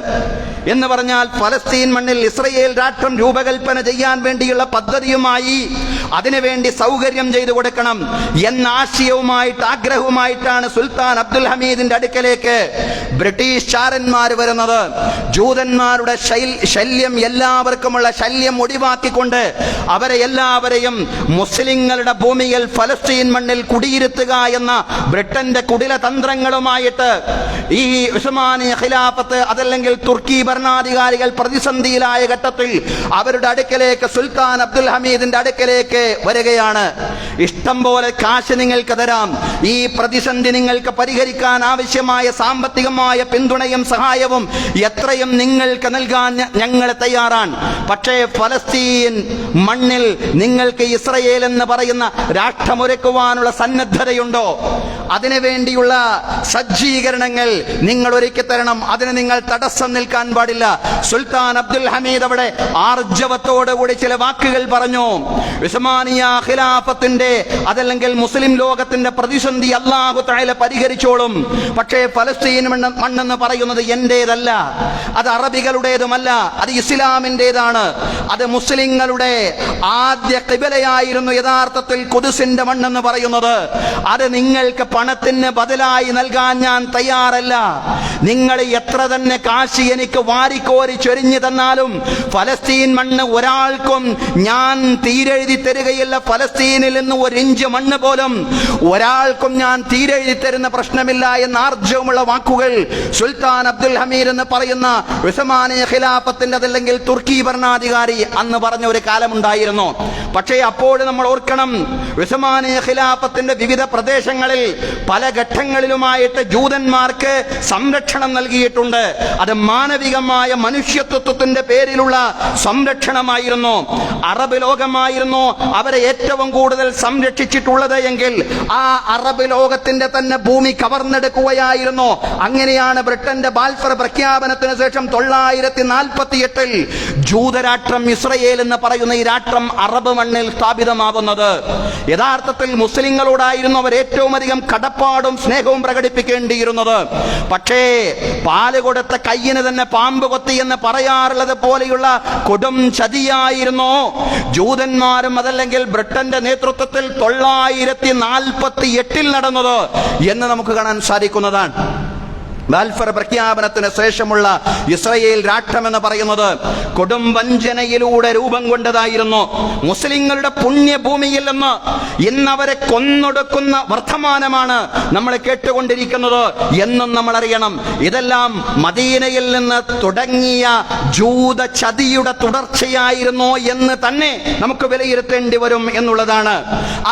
എന്ന് പറഞ്ഞാൽ ഫലസ്തീൻ മണ്ണിൽ ഇസ്രയേൽ രാഷ്ട്രം രൂപകൽപ്പന ചെയ്യാൻ വേണ്ടിയുള്ള പദ്ധതിയുമായി അതിനുവേണ്ടി സൗകര്യം ചെയ്തു കൊടുക്കണം എന്ന ആശയവുമായിട്ട് ആഗ്രഹവുമായിട്ടാണ് സുൽത്താൻ അബ്ദുൽ ഹമീദിന്റെ അടുക്കലേക്ക് ബ്രിട്ടീഷ് ചാരന്മാർ വരുന്നത്. ജൂതന്മാരുടെ ശല്യം, എല്ലാവർക്കുമുള്ള ശല്യം ഒഴിവാക്കിക്കൊണ്ട് അവരെ എല്ലാവരെയും മുസ്ലിങ്ങളുടെ ഭൂമിയിൽ ഫലസ്തീൻ മണ്ണിൽ കുടിയിരുത്തുക എന്ന ബ്രിട്ടന്റെ കുടില തന്ത്രങ്ങളുമായിട്ട് ഈ ഉസ്മാനിയ ഖിലാഫത്ത് അതല്ലെങ്കിൽ തുർക്കി ഭരണാധികാരികൾ പ്രതിസന്ധിയിലായ ഘട്ടത്തിൽ അവരുടെ അടുക്കലേക്ക് സുൽത്താൻ അബ്ദുൽ ഹമീദിന്റെ അടുക്കലേക്ക് വരികയാണ്. ഇഷ്ടം പോലെ കാശ് നിങ്ങൾക്ക് തരാം, ഈ പ്രതിസന്ധി നിങ്ങൾക്ക് പരിഹരിക്കാൻ ആവശ്യമായ സാമ്പത്തികമായ പിന്തുണയും സഹായവും എത്രയും നിങ്ങൾക്ക് നൽകാൻ ഞങ്ങൾ തയ്യാറാണ്. പക്ഷേ ഫലസ്തീൻ മണ്ണിൽ നിങ്ങൾക്ക് ഇസ്രയേൽ എന്ന് പറയുന്ന രാഷ്ട്രമൊരുക്കുവാനുള്ള സന്നദ്ധതയുണ്ടോ? അതിനുവേണ്ടിയുള്ള സജ്ജീകരണങ്ങൾ നിങ്ങൾ ഒരുക്കി തരണം. അതിന് നിങ്ങൾ തടസ്സം നിൽക്കാൻ പാടില്ല. സുൽത്താൻ അബ്ദുൽ ഹമീദ് അവിടെ ആർജവത്തോടുകൂടി ചില വാക്കുകൾ പറഞ്ഞു. ഉസ്മാനിയ ഖിലാഫത്തിന്റെ അതല്ലെങ്കിൽ മുസ്ലിം ലോകത്തിന്റെ പ്രതിസന്ധി അല്ലാഹു തആല പരിഹരിച്ചോളും. പക്ഷേ ഫലസ്തീൻ മണ്ണെന്ന് പറയുന്നത് എന്റേതല്ല, അത് അറബികളുടേതുമല്ല, അത് ഇസ്ലാമിൻ്റെതാണ്. അത് മുസ്ലിങ്ങളുടെ ആദ്യ ഖിബലയായിരുന്നു യഥാർത്ഥത്തിൽ ഖുദ്സിന്റെ മണ്ണെന്ന് പറയുന്നത്. അത് നിങ്ങൾക്ക് പണത്തിന് ബദലായി നൽകാൻ ഞാൻ തയ്യാറല്ല. നിങ്ങൾ എത്ര തന്നെ കാശ് എനിക്ക് വാരിക്കോരി ചൊരിഞ്ഞു തന്നാലും ഫലസ്തീൻ മണ്ണ് ഒരാൾക്കും ഞാൻ തീരെഴുതി തരികയില്ല. ഫലസ്തീനിൽ നിന്ന് ഒരു ഇഞ്ച് മണ്ണ് പോലും ഒരാൾക്കും ഞാൻ തീരെഴുതി തരുന്ന പ്രശ്നമില്ല എന്ന ആർജവമുള്ള വാക്കുകൾ സുൽത്താൻ അബ്ദുൽ ഹമീദ് എന്ന് പറയുന്ന ഉസ്മാനിയ ഖിലാഫത്തിന്റെ അതല്ലെങ്കിൽ തുർക്കി ഭരണാധികാരി അന്ന് പറഞ്ഞ ഒരു കാലമുണ്ടായിരുന്നു. പക്ഷേ അപ്പോൾ നമ്മൾ ഓർക്കണം, ഉസ്മാനിയ ഖിലാഫത്തിന്റെ വിവിധ പ്രദേശങ്ങളിൽ പല ഘട്ടങ്ങളിലുമായിട്ട് ജൂതന്മാർക്ക് സംരക്ഷണം നൽകിയിട്ടുണ്ട്. അത് മാനവികമായ മനുഷ്യത്വത്തിന്റെ പേരിലുള്ള സംരക്ഷണമായിരുന്നു. അറബ് ലോകമായിരുന്നു അവരെ ഏറ്റവും കൂടുതൽ സംരക്ഷിച്ചിട്ടുള്ളത് എങ്കിൽ ആ അറബ് ലോകത്തിന്റെ തന്നെ ഭൂമി കവർന്നെടുക്കുകയായിരുന്നു. അങ്ങനെയാണ് ബ്രിട്ടന്റെ ബാൽഫർ പ്രഖ്യാപനത്തിന് ശേഷം 1948 ജൂതരാഷ്ട്രം ഇസ്രയേൽ എന്ന് പറയുന്ന ഈ രാഷ്ട്രം അറബ് മണ്ണിൽ സ്ഥാപിതമാവുന്നത്. യഥാർത്ഥത്തിൽ മുസ്ലിങ്ങളോടായിരുന്നു അവർ ഏറ്റവും അധികം കടപ്പാടും സ്നേഹവും പ്രകടിപ്പിക്കേണ്ടിയിരുന്നത്. പക്ഷേ പാല് കൊടുത്ത കയ്യിന് തന്നെ പാമ്പ് കൊത്തി എന്ന് പറയാറുള്ളത് പോലെയുള്ള കൊടും ചതിയായിരുന്നു ജൂതന്മാരും അതല്ലെങ്കിൽ ബ്രിട്ടന്റെ നേതൃത്വത്തിൽ 1948 നടന്നത് എന്ന് നമുക്ക് കാണാൻ സാധിക്കുന്നതാണ്. ബാൽഫർ പ്രഖ്യാപനത്തിന് ശേഷമുള്ള ഇസ്രയേൽ രാഷ്ട്രം എന്ന് പറയുന്നത് കൊടും വഞ്ചനയിലൂടെ രൂപം കൊണ്ടതായിരുന്നു. മുസ്ലിങ്ങളുടെ പുണ്യഭൂമിയിൽ നിന്ന് ഇന്നവരെ കൊന്നൊടുക്കുന്ന വർത്തമാനമാണ് നമ്മൾ കേട്ടുകൊണ്ടിരിക്കുന്നത് എന്നും നമ്മൾ അറിയണം. ഇതെല്ലാം മദീനയിൽ നിന്ന് തുടങ്ങിയ ജൂത ചതിയുടെ തുടർച്ചയായിരുന്നു എന്ന് തന്നെ നമുക്ക് വിലയിരുത്തേണ്ടി വരും എന്നുള്ളതാണ്.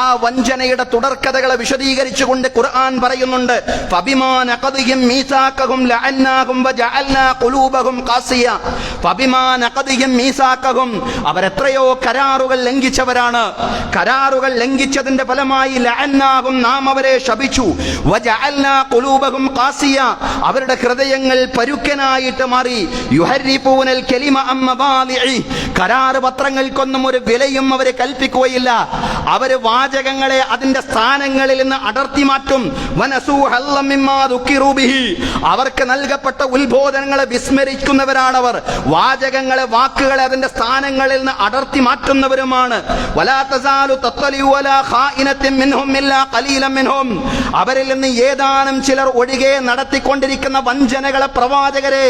ആ വഞ്ചനയുടെ തുടർക്കഥകളെ വിശദീകരിച്ചുകൊണ്ട് ഖുർആൻ പറയുന്നുണ്ട്, ഫബിമാ നഖദിഹിം മീസാ അവരെത്രയോ കരാറുകൾ ലംഘിച്ചവരാണ്. കരാറുകൾ ലംഘിച്ചതിന്റെ ഫലമായി ലഅന്നാഹും നാം അവരെ ശപിച്ചു. വജഅൽനാ ഖുലൂബഹും ഖാസിയ അവരുടെ ഹൃദയങ്ങൾ പരുക്കനായിട്ട് മാറി. യുഹർരിഫൂനൽ കലിമ അൻ മവാദിഇ കരാർ പത്രങ്ങൾക്കൊന്നും ഒരു വിലയും അവർ കൽപ്പിക്കുകയില്ല. അവർ വാചകങ്ങളെ അതിന്റെ സ്ഥാനങ്ങളിൽ നിന്ന് അടർത്തി മാറ്റും. വനസൂ ഹല്ലം മിമ്മാ ദുക്കിറൂ ബിഹി അവർക്ക് നൽകപ്പെട്ട ഉത്ബോധനങ്ങളെ വിസ്മരിക്കുന്നവരാണവർ. വാചകങ്ങളെ വാക്കുകളെ അതിന്റെ സ്ഥാനങ്ങളിൽ നിന്ന് അടർത്തി മാറ്റുന്നവരുമാണ്. വലാ തസാലു തത്ലിഉ അലാ ഖായിനത്തിൻ മിൻഹും ഇല്ലാ ഖലീലൻ മിൻഹും അവരിൽ നിന്ന് ഏതാനും ചിലർ ഒഴികെ നടത്തിക്കൊണ്ടിരിക്കുന്ന വഞ്ചനകളെ പ്രവാചകരെ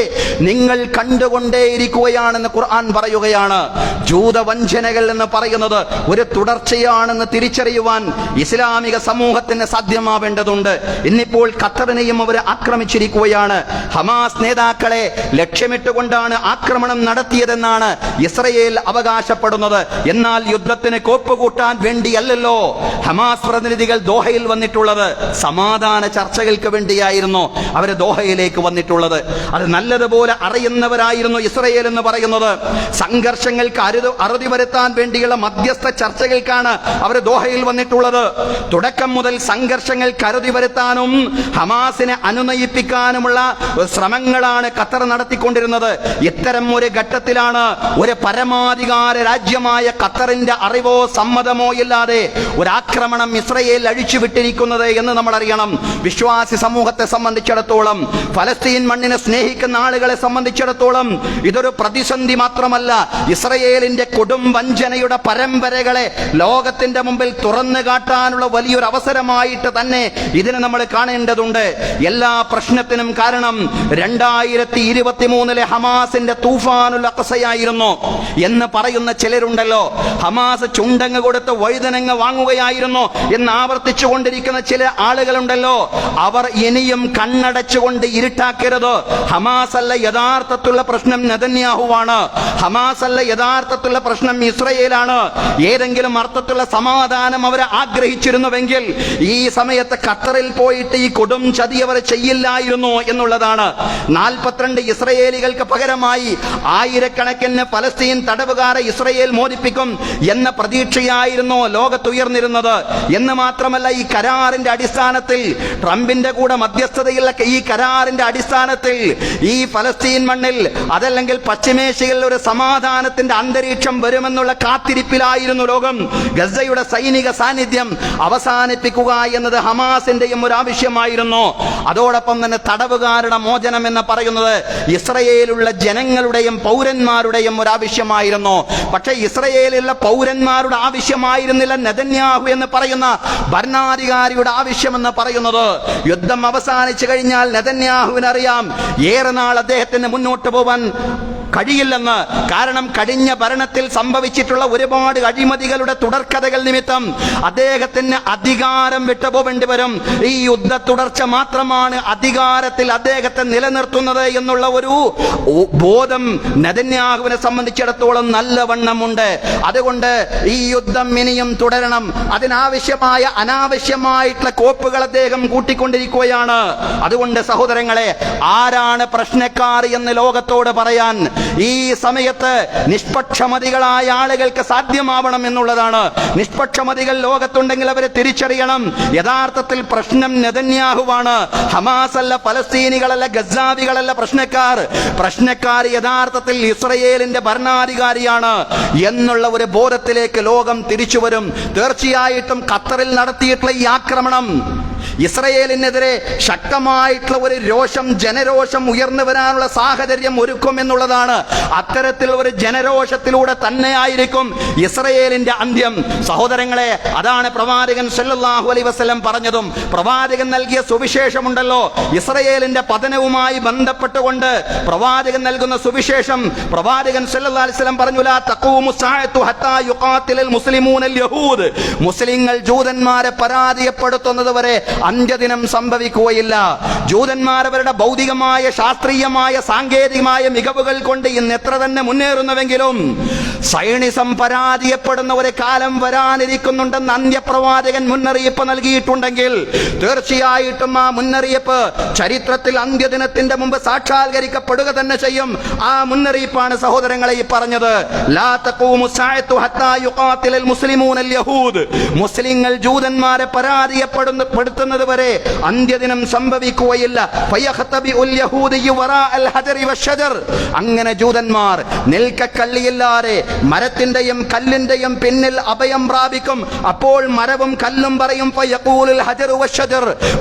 നിങ്ങൾ കണ്ടുകൊണ്ടേയിരിക്കുകയാണെന്ന് ഖുർആൻ പറയുകയാണ്. ജൂത വഞ്ചനകൾ എന്ന് പറയുന്നത് ഒരു തുടർച്ചയാണെന്ന് തിരിച്ചറിയുവാൻ ഇസ്ലാമിക സമൂഹത്തിന് സാധ്യമാവേണ്ടതുണ്ട്. ഇന്നിപ്പോൾ ഖത്തറിനെയും അവർ ആക്രമിച്ചിരിക്കുകയാണ്. ഹമാസ് നേതാക്കളെ ലക്ഷ്യമിട്ടുകൊണ്ടാണ് ആക്രമണം നടത്തിയതെന്നാണ് ഇസ്രയേൽ അവകാശപ്പെടുന്നത്. എന്നാൽ യുദ്ധത്തിന് കോപ്പുകൂട്ടാൻ വേണ്ടിയല്ലല്ലോ ഹമാസ് പ്രതിനിധികൾ ദോഹയിൽ വന്നിട്ടുള്ളത്. സമാധാന ചർച്ചകൾക്ക് വേണ്ടിയായിരുന്നു അവർ ദോഹയിലേക്ക് വന്നിട്ടുള്ളത്. അത് നല്ലതുപോലെ അറിയുന്നവരായിരുന്നു ഇസ്രയേൽ എന്ന് പറയുന്നത്. സംഘർഷങ്ങൾക്ക് അറുതി വരുത്താൻ വേണ്ടിയുള്ള മധ്യസ്ഥ ചർച്ചകൾക്കാണ് അവർ ദോഹയിൽ വന്നിട്ടുള്ളത്. തുടക്കം മുതൽ സംഘർഷങ്ങൾക്ക് അറുതി വരുത്താനും ഹമാസിനെ അനുനയിപ്പിക്കാനും രക്ഷപ്പെടാനുമുള്ള ശ്രമങ്ങളാണ് ഖത്തർ നടത്തിക്കൊണ്ടിരുന്നത്. ഇത്തരം ഒരു ഘട്ടത്തിലാണ് ഒരു പരമാധികാര രാജ്യമായ ഖത്തറിന്റെ അറിവോ സമ്മതമോ ഇല്ലാതെ ഒരു ആക്രമണം ഇസ്രയേൽ അഴിച്ചുവിട്ടിരിക്കുന്നത് എന്ന് നമ്മൾ അറിയണം. വിശ്വാസി സമൂഹത്തെ സംബന്ധിച്ചിടത്തോളം, ഫലസ്തീൻ മണ്ണിനെ സ്നേഹിക്കുന്ന ആളുകളെ സംബന്ധിച്ചിടത്തോളം ഇതൊരു പ്രതിസന്ധി മാത്രമല്ല, ഇസ്രയേലിന്റെ കൊടും വഞ്ചനയുടെ പരമ്പരകളെ ലോകത്തിന്റെ മുമ്പിൽ തുറന്നു കാട്ടാനുള്ള വലിയൊരു അവസരമായിട്ട് തന്നെ ഇതിനെ നമ്മൾ കാണേണ്ടതുണ്ട്. എല്ലാ പ്രശ്നത്തിനും കാരണം 2023 ഹമാസിന്റെ തൂഫാനുൽ അഖ്സയായിരുന്നു എന്ന് പറയുന്ന ചിലരുണ്ടല്ലോ. ഹമാസ് ചുണ്ടങ്ങ് കൊടുത്ത് വഴുതനങ്ങ് വാങ്ങുകയായിരുന്നു എന്ന് ആവർത്തിച്ചു കൊണ്ടിരിക്കുന്ന ചില ആളുകളുണ്ടല്ലോ. അവർ ഇനിയും കണ്ണടച്ചുകൊണ്ട് ഇരുട്ടാക്കരുത്. ഹമാസ് അല്ല യഥാർത്ഥത്തിലുള്ള പ്രശ്നം നെതന്യാഹുവാണ്. ഹമാസ് അല്ല യഥാർത്ഥത്തിലുള്ള പ്രശ്നം ഇസ്രയേലാണ്. ഏതെങ്കിലും അർത്ഥത്തിലുള്ള സമാധാനം അവർ ആഗ്രഹിച്ചിരുന്നുവെങ്കിൽ ഈ സമയത്ത് ഖത്തറിൽ പോയിട്ട് ഈ കൊടും ചതി അവർ ചെയ്യില്ലായിരുന്നു എന്നുള്ളതാണ്. 42 ഇസ്രയേലികൾക്ക് പകരമായി ആയിരക്കണക്കിന് ഫലസ്തീൻ തടവുകാരെ ഇസ്രയേൽ മോചിപ്പിക്കും എന്ന പ്രതീക്ഷയായിരുന്നു ലോകത്തുയർന്നിരുന്നത്. എന്ന് മാത്രമല്ല, ഈ കരാറിന്റെ അടിസ്ഥാനത്തിൽ, ട്രംപിന്റെ കൂടെ മധ്യസ്ഥതയുള്ള ഈ കരാറിന്റെ അടിസ്ഥാനത്തിൽ ഈ ഫലസ്തീൻ മണ്ണിൽ അതല്ലെങ്കിൽ പശ്ചിമേഷ്യയിൽ ഒരു സമാധാനത്തിന്റെ അന്തരീക്ഷം വരുമെന്നുള്ള കാത്തിരിപ്പിലായിരുന്നു ലോകം. ഗസയുടെ സൈനിക സാന്നിധ്യം അവസാനിപ്പിക്കുക എന്നത് ഹമാസിന്റെയും ഒരു ആവശ്യമായിരുന്നു. അതോടൊപ്പം തന്നെ തടവുകാരുടെ മോചനം എന്ന് പറയുന്നത് ഇസ്രയേലുള്ള ജനങ്ങളുടെയും പൗരന്മാരുടെയും ഒരു ആവശ്യമായിരുന്നു. പക്ഷേ ഇസ്രയേലിലുള്ള പൗരന്മാരുടെ ആവശ്യമായിരുന്നില്ല നെതന്യാഹു എന്ന് പറയുന്ന ഭരണാധികാരിയുടെ ആവശ്യമെന്ന് പറയുന്നത്. യുദ്ധം അവസാനിച്ചു കഴിഞ്ഞാൽ നെതന്യാഹുവിനറിയാം ഏറെ നാൾ അദ്ദേഹത്തിന് മുന്നോട്ട് പോവാൻ കഴിയില്ലെന്ന്. കാരണം കഴിഞ്ഞ ഭരണത്തിൽ സംഭവിച്ചിട്ടുള്ള ഒരുപാട് അഴിമതികളുടെ തുടർക്കഥകൾ നിമിത്തം അദ്ദേഹത്തിന് അധികാരം വിട്ടുപോകേണ്ടി വരും. ഈ യുദ്ധ തുടർച്ച മാത്രമാണ് അധികാരത്തിൽ അദ്ദേഹത്തെ നിലനിർത്തുന്നത് എന്നുള്ള ഒരു ബോധം നെതന്യാഹുവിനെ സംബന്ധിച്ചിടത്തോളം നല്ലവണ്ണമുണ്ട്. അതുകൊണ്ട് ഈ യുദ്ധം ഇനിയും തുടരണം. അതിനാവശ്യമായ അനാവശ്യമായിട്ടുള്ള കോപ്പുകൾ അദ്ദേഹം കൂട്ടിക്കൊണ്ടിരിക്കുകയാണ്. അതുകൊണ്ട് സഹോദരങ്ങളെ, ആരാണ് പ്രശ്നക്കാർ എന്ന് ലോകത്തോട് പറയാൻ ഈ സമയത്ത് നിഷ്പക്ഷമതികളായ ആളുകൾക്ക് സാധ്യമാവണം എന്നുള്ളതാണ്. നിഷ്പക്ഷമതികൾ ലോകത്തുണ്ടെങ്കിൽ അവരെ തിരിച്ചറിയണം. യഥാർത്ഥത്തിൽ പ്രശ്നം നെതന്യാഹുവാണ്. ഹമാസ് അല്ല, ഫലസ്തീനികളല്ല, ഗസാവികളല്ല പ്രശ്നക്കാർ യഥാർത്ഥത്തിൽ ഇസ്രയേലിന്റെ ഭരണാധികാരിയാണ് എന്നുള്ള ഒരു ബോധത്തിലേക്ക് ലോകം തിരിച്ചു വരും. തീർച്ചയായിട്ടും ഖത്തറിൽ നടത്തിയിട്ടുള്ള ഈ ആക്രമണം ഇസ്രയേലിനെതിരെ ശക്തമായിട്ടുള്ള ഒരു ജനരോഷം ഉയർന്നു വരാനുള്ള സാഹചര്യം ഒരുക്കും എന്നുള്ളതാണ്. അത്തരത്തിൽ ഒരു ജനരോഷത്തിലൂടെ തന്നെയായിരിക്കും ഇസ്രയേലിന്റെ അന്ത്യം. സഹോദരങ്ങളെ, അതാണ് പ്രവാചകൻ സല്ലല്ലാഹു അലൈഹി വസല്ലം പറഞ്ഞതും. പ്രവാചകൻ നൽകിയ സുവിശേഷമുണ്ടല്ലോ, ഇസ്രയേലിന്റെ പതനവുമായി ബന്ധപ്പെട്ടുകൊണ്ട് പ്രവാചകൻ നൽകുന്ന സുവിശേഷം. പ്രവാചകൻ സല്ലല്ലാഹു അലൈഹി വസല്ലം പറഞ്ഞു, ലാ തഖൂമു സഅതു ഹത്താ യുഖാതിലൽ മുസ്ലിമൂനൽ യഹൂദ്. മുസ്ലിങ്ങൾ ജൂതന്മാരെ പരാജയപ്പെടുത്തുന്നത് വരെ അന്ത്യദിനം സംഭവിക്കുകയില്ല. ജൂതന്മാർ അവരുടെ ഭൗതികമായ, ശാസ്ത്രീയമായ, സാങ്കേതികമായ മികവുകൾ കൊണ്ട് ഇന്ന് എത്ര തന്നെ മുന്നേറുന്നുവെങ്കിലും സൈനിസം പരാജയപ്പെടുന്ന ഒരു കാലം വരാനിരിക്കുന്നുണ്ടെന്ന് അന്ത്യപ്രവാചകൻ മുന്നറിയിപ്പ് നൽകിയിട്ടുണ്ടെങ്കിൽ തീർച്ചയായിട്ടും ആ മുന്നറിയിപ്പ് ചരിത്രത്തിൽ അന്ത്യദിനത്തിന്റെ മുമ്പ് സാക്ഷാത്കരിക്കപ്പെടുക തന്നെ ചെയ്യും. ആ മുന്നറിയിപ്പാണ് സഹോദരങ്ങളെ ഈ പറഞ്ഞത്. ലാ തഖൂമു സഅതു ഹത്താ യുഖാതിലൽ മുസ്ലിമൂനൽ യഹൂദ്. മുസ്ലിങ്ങൾ ജൂതന്മാരെ പരാജയപ്പെടുത്തുന്നത് വരെ അന്ത്യദിനം സംഭവിക്കുകയില്ല. അങ്ങനെ ജൂതന്മാർ നിൽക്കക്കള്ളിയില്ലാതെ മരത്തിന്റെയും കല്ലിന്റെയും പിന്നിൽ അഭയം പ്രാപിക്കും. അപ്പോൾ മരവും കല്ലും പറയും,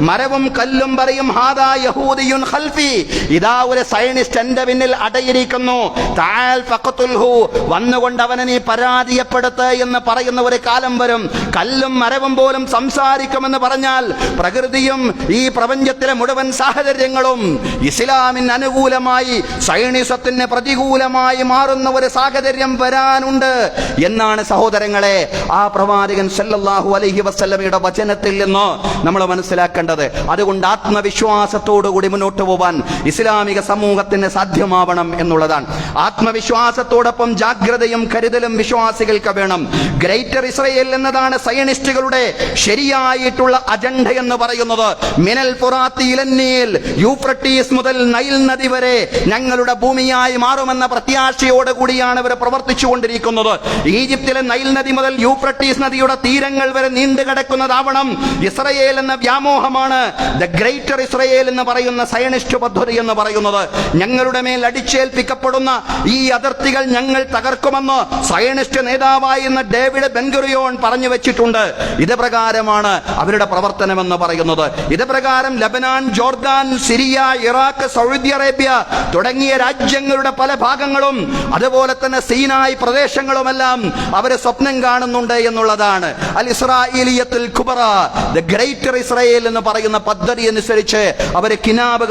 മരവും കല്ലും പറയും, ഹാദാ യഹൂദിയുൻ ഖൽഫി. ഇതാ ഒരു സയനിസ്റ്റ് എന്റെ പിന്നിൽ അടയിരിക്കുന്നു, തആൽ ഫഖതുൽഹു, വന്നുകൊണ്ട് അവനെ നീ പരാജയപ്പെടുത്ത് എന്ന് പറയുന്ന ഒരു കാലം വരും. കല്ലും മരവും പോലും സംസാരിക്കുമെന്ന് പറഞ്ഞാൽ പ്രകൃതിയും ഈ പ്രപഞ്ചത്തിലെ മുഴുവൻ സാഹചര്യങ്ങളും ഇസ്ലാമിന് അനുകൂലമായി സൈനിസത്തിന് പ്രതികൂലമായി മാറുന്ന ഒരു സാഹചര്യം വരാനുണ്ട് എന്നാണ് സഹോദരങ്ങളെ ആ പ്രവാചകൻ സല്ലല്ലാഹു അലൈഹി വസല്ലമയുടെ വചനത്തിൽ നിന്ന് നമ്മൾ മനസ്സിലാക്കേണ്ടത്. അതുകൊണ്ട് ആത്മവിശ്വാസത്തോടുകൂടി മുന്നോട്ട് പോവാൻ ഇസ്ലാമിക സമൂഹത്തിന് സാധ്യമാവണം എന്നുള്ളതാണ്. ആത്മവിശ്വാസത്തോടൊപ്പം ജാഗ്രതയും കരുതലും വിശ്വാസികൾക്ക് വേണം. ഗ്രേറ്റർ ഇസ്രയേൽ എന്നതാണ് സയനിസ്റ്റുകളുടെ ശരിയായിട്ടുള്ള അജണ്ട എന്ന് പറയുന്നത്. മിനൽ ഫുറാത്തി ഇലൻ നീൽ, യൂഫ്രട്ടീസ് മുതൽ നൈൽ നദി വരെ ഞങ്ങളുടെ ഭൂമിയായി മാറുമെന്ന പ്രത്യാശയോട് കൂടിയാണ് ഇവർ പ്രവർത്തിച്ചു ആഗ്രഹിച്ചുകൊണ്ടിരിക്കുന്നത് ഈജിപ്തിലെ നൈൽ നദി മുതൽ യൂഫ്രട്ടീസ് നദിയുടെ തീരങ്ങൾ വരെ നീണ്ടു കിടക്കുന്നതാവണം ഇസ്രയേൽ എന്ന വ്യാമോഹമാണ് ദ ഗ്രേറ്റർ ഇസ്രയേൽ എന്ന് പറയുന്ന സയനിസ്റ്റ് പദ്ധതി എന്ന് പറയുന്നത്. ഞങ്ങളുടെ മേൽ അടിച്ചേൽപ്പിക്കപ്പെടുന്ന ഈ അതിർത്തികൾ ഞങ്ങൾ തകർക്കുമെന്ന് സയനിസ്റ്റ് നേതാവായിരുന്ന ഡേവിഡ് ബെൻഗുറിയോൺ പറഞ്ഞു വെച്ചിട്ടുണ്ട്. ഇത് പ്രകാരമാണ് അവരുടെ പ്രവർത്തനമെന്ന് പറയുന്നത്. ഇത് പ്രകാരം Lebanon, Jordan, Syria, Iraq, Saudi Arabia തുടങ്ങിയ രാജ്യങ്ങളുടെ പല ഭാഗങ്ങളും അതുപോലെ തന്നെ സീനായ് പ്രദേശങ്ങളുമെല്ലാം അവര് സ്വപ്നം കാണുന്നുണ്ട് എന്നുള്ളതാണ്. അൽ ഇസ്രായേലിയത്തുൽ കുബറ, ദ ഗ്രേറ്റർ ഇസ്രായേൽ എന്ന് പറയുന്ന പദ്ധതി അനുസരിച്ച് അവര് കിനാബ്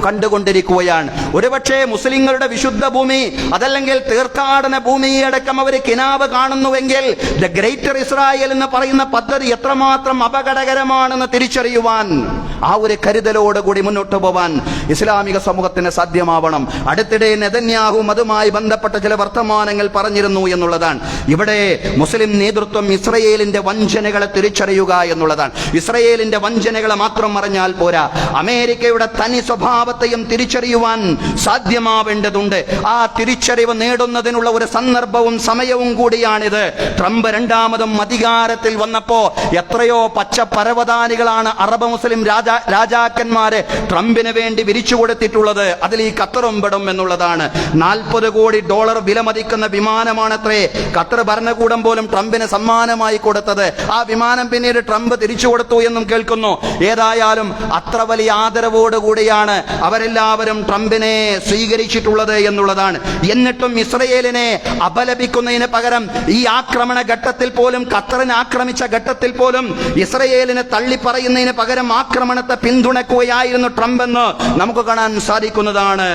കണ്ടുകൊണ്ടിരിക്കുകയാണ്. ഒരുപക്ഷെ മുസ്ലിങ്ങളുടെ വിശുദ്ധ ഭൂമി അതല്ലെങ്കിൽ തീർത്ഥാടന ഭൂമിയടക്കം അവര് കിനാബ് കാണുന്നുവെങ്കിൽ ദ ഗ്രേറ്റർ ഇസ്രായേൽ എന്ന് പറയുന്ന പദ്ധതി എത്രമാത്രം അപകടകരമാണെന്ന് തിരിച്ചറിയുവാൻ, ആ ഒരു കരുതലോടുകൂടി മുന്നോട്ട് പോവാൻ ഇസ്ലാമിക സമൂഹത്തിന് സാധ്യമാവണം. അടുത്തിടെ നെതന്യാഹു അതുമായി ബന്ധപ്പെട്ട ചില വർത്തമാനങ്ങൾ പറഞ്ഞിരുന്നു എന്നുള്ളതാണ്. ഇവിടെ മുസ്ലിം നേതൃത്വം ഇസ്രയേലിന്റെ വഞ്ചനകളെ തിരിച്ചറിയുക എന്നുള്ളതാണ്. ഇസ്രയേലിന്റെ വഞ്ചനകളെ മാത്രം അറിഞ്ഞാൽ പോരാ, അമേരിക്കയുടെ തനി സ്വഭാവത്തെയും തിരിച്ചറിയുവാൻ സാധ്യമാവേണ്ടതുണ്ട്. ആ തിരിച്ചറിവ് നേടുന്നതിനുള്ള ഒരു സന്ദർഭവും സമയവും കൂടിയാണിത്. ട്രംപ് രണ്ടാമതും അധികാരത്തിൽ വന്നപ്പോ എത്രയോ പച്ച പരവതാനികളാണ് അറബ് മുസ്ലിം രാജാക്കന്മാരെ ട്രംപിന് വേണ്ടി വിരിച്ചു കൊടുത്തിട്ടുള്ളത്. അതിൽ ഈ ഖത്തറും പെടും എന്നുള്ളതാണ്. $40 കോടി വിലമതിക്കുന്ന വിമാനമാണത്രേ ഖത്തർ ഭരണകൂടം പോലും ട്രംപിന് സമ്മാനമായി കൊടുത്തത്. ആ വിമാനം പിന്നീട് ട്രംപ് തിരിച്ചു കൊടുത്തു എന്നും കേൾക്കുന്നു. ഏതായാലും അത്ര വലിയ ആദരവോടുകൂടിയാണ് അവരെല്ലാവരും ട്രംപിനെ സ്വീകരിച്ചിട്ടുള്ളത് എന്നുള്ളതാണ്. എന്നിട്ടും ഇസ്രയേലിനെ അപലപിക്കുന്നതിന് പകരം ഈ ആക്രമണ ഘട്ടത്തിൽ പോലും, ഖത്തറിനെ ആക്രമിച്ച ഘട്ടത്തിൽ പോലും ഇസ്രയേലിനെ തള്ളിപ്പറയുന്നതിന് പകരം ആക്രമണത്തെ പിന്തുണക്കുകയായിരുന്നു ട്രംപ് എന്ന് നമുക്ക് കാണാൻ സാധിക്കുന്നതാണ്.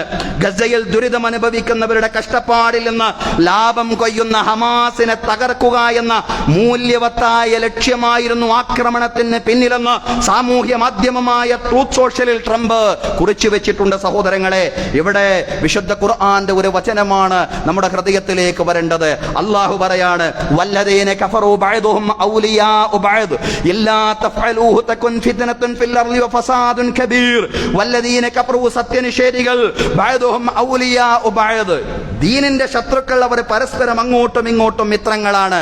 ഗസയിൽ ദുരിതം അനുഭവിക്കുന്നവരുടെ കഷ്ടപ്പാടിൽ നിന്ന് ലാഭം കൊയ്യുന്ന ഹമാസിനെ തകർക്കുക എന്ന മൂല്യവത്തായ ലക്ഷ്യമായിരുന്നു ആക്രമണത്തിന് പിന്നിലെന്ന് സാമൂഹ്യ മാധ്യമമായ ട്രൂത്ത് സോഷ്യലിൽ ട്രംപ് കുറിച്ചു വെച്ചിട്ടുണ്ട്. സഹോദരങ്ങളെ, ഇവിടെ വിശുദ്ധ ഖുർആന്റെ ഒരു വചനമാണ് നമ്മുടെ ഹൃദയത്തിലേക്ക് വരേണ്ടത്. അല്ലാഹു പറയാണ്, വല്ലദീന കഫറൂ ബഅദുഹും ഔലിയാഉ ബഅദ് ഇല്ലാ തഫഅലൂഹു തകുൻ ഫിത്നത്തുൻ ഫിൽ അർളി വഫസാദുൻ കബീർ. വല്ലദീന കഫറൂ, സത്യനിഷേധികൾ, ബഅദുഹും ഔലിയാഉ ബഅദ്, ദീനിന്റെ ശത്രുക്കൾ, അവർ പരസ്പരം അങ്ങോട്ടും ഇങ്ങോട്ടും മിത്രങ്ങളാണ്.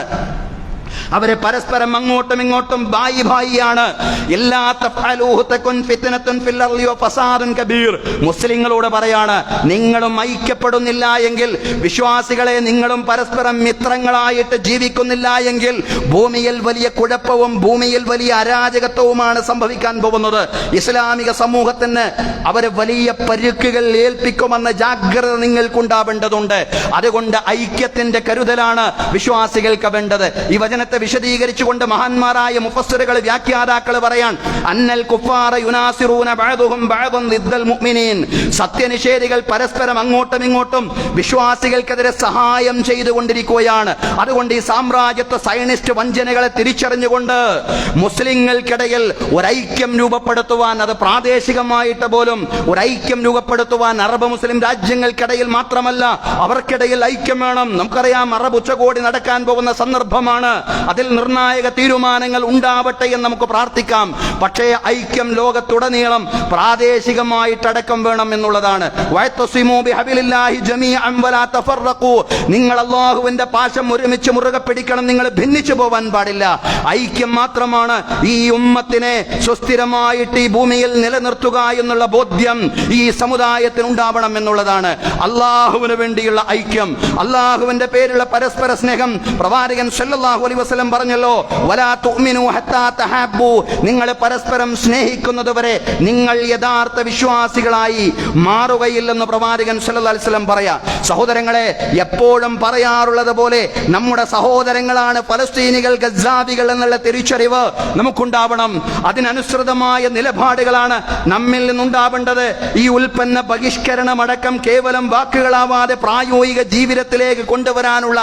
അവരെ പരസ്പരം അങ്ങോട്ടും ഇങ്ങോട്ടും ഭായിയാണ്. മുസ്ലിങ്ങളോട് പറയാണ്, നിങ്ങളും ഐക്യപ്പെടുന്നില്ല എങ്കിൽ, വിശ്വാസികളെ നിങ്ങളും പരസ്പരം മിത്രങ്ങളായിട്ട് ജീവിക്കുന്നില്ല എങ്കിൽ ഭൂമിയിൽ വലിയ കുഴപ്പവും ഭൂമിയിൽ വലിയ അരാജകത്വവുമാണ് സംഭവിക്കാൻ പോകുന്നത്. ഇസ്ലാമിക സമൂഹത്തിന് അവരെ വലിയ പരുക്കുകൾ ഏൽപ്പിക്കുമെന്ന ജാഗ്രത നിങ്ങൾക്കുണ്ടാവേണ്ടതുണ്ട്. അതുകൊണ്ട് ഐക്യത്തിന്റെ കരുതലാണ് വിശ്വാസികൾക്ക് വേണ്ടത്. ഈ വചനത്തെ വിശദീകരിച്ചുകൊണ്ട് മഹാന്മാരായ മുഫസ്സിറുകൾ, വ്യാഖ്യാതാക്കൾ പറയാൻ, അന്നൽ കുഫാറ യുനാസിറൂന ബഅദുഹും ബഅദൻ ളിദ്ദൽ മുഅ്മിനീൻ, സത്യനിഷേധികൾ പരസ്പരം അങ്ങോട്ടും ഇങ്ങോട്ടും വിശ്വാസികൾക്കെതിരെ സഹായം ചെയ്തുകൊണ്ടിരിക്കുകയാണ്. അതുകൊണ്ട് ഈ സാമ്രാജ്യത്വ സയനിസ്റ്റ് വഞ്ചനകളെ തിരിച്ചറിഞ്ഞുകൊണ്ട് മുസ്ലിങ്ങൾക്കിടയിൽ ഒരൈക്യം രൂപപ്പെടുത്തുവാൻ, അത് പ്രാദേശികമായിട്ട് പോലും ഒരൈക്യം രൂപപ്പെടുത്തുവാൻ അറബ് മുസ്ലിം രാജ്യങ്ങൾക്കിടയിൽ മാത്രമല്ല, അവർക്കിടയിൽ ഐക്യം വേണം. നമുക്കറിയാം, അറബ് ഉച്ചകോടി നടക്കാൻ പോകുന്ന സന്ദർഭമാണ്. അതിൽ നിർണായക തീരുമാനങ്ങൾ ഉണ്ടാവട്ടെ എന്ന് നമുക്ക് പ്രാർത്ഥിക്കാം. പക്ഷേ ഐക്യം ലോകത്തുടനീളം പ്രാദേശികമായിട്ടടക്കം വേണം എന്നുള്ളതാണ്. നിങ്ങൾ അല്ലാഹുവിന്റെ പാശം ഒരുമിച്ച് മുറുകെ പിടിക്കണം, നിങ്ങൾ ഭിന്നിച്ചു പോവാൻ പാടില്ല. ഐക്യം മാത്രമാണ് ഈ ഉമ്മത്തിനെ സുസ്ഥിരമായിട്ട് ഈ ഭൂമിയിൽ നിലനിർത്തുക എന്നുള്ള ബോധ്യം ഈ സമുദായത്തിന് ഉണ്ടാവണം എന്നുള്ളതാണ്. അള്ളാഹുവിന് വേണ്ടിയുള്ള ഐക്യം, അള്ളാഹുവിന്റെ പേരിലുള്ള പരസ്പര സ്നേഹം. പ്രവാചകൻ സല്ലല്ലാഹു അലൈഹി വസല്ലം പറഞ്ഞല്ലോ, വലാ തുഅ്മിനു ഹത്താ തഹബ്ബു, നിങ്ങൾ പരസ്പരം സ്നേഹിക്കുന്നത് വരെ നിങ്ങൾ യഥാർത്ഥ വിശ്വാസികളായി മാറുകയില്ലെന്ന് പ്രവാചകൻ സല്ലല്ലാഹു അലൈഹി വസല്ലം പറയാ. സഹോദരങ്ങളെ, എപ്പോഴും പറയാറുള്ളത് പോലെ നമ്മുടെ സഹോദരങ്ങളാണ് ഫലസ്തീനികൾ, ഗസാവികൾ എന്നുള്ള തിരിച്ചറിവ് നമുക്കുണ്ടാവണം. അതിനനുസൃതമായ നിലപാടുകളാണ് നമ്മിൽ നിന്നുണ്ടാവേണ്ടത്. ഈ ഉൽപ്പന്ന ബഹിഷ്കരണമടക്കം കേവലം വാക്കുകളാവാതെ പ്രായോഗിക ജീവിതത്തിലേക്ക് കൊണ്ടുവരാനുള്ള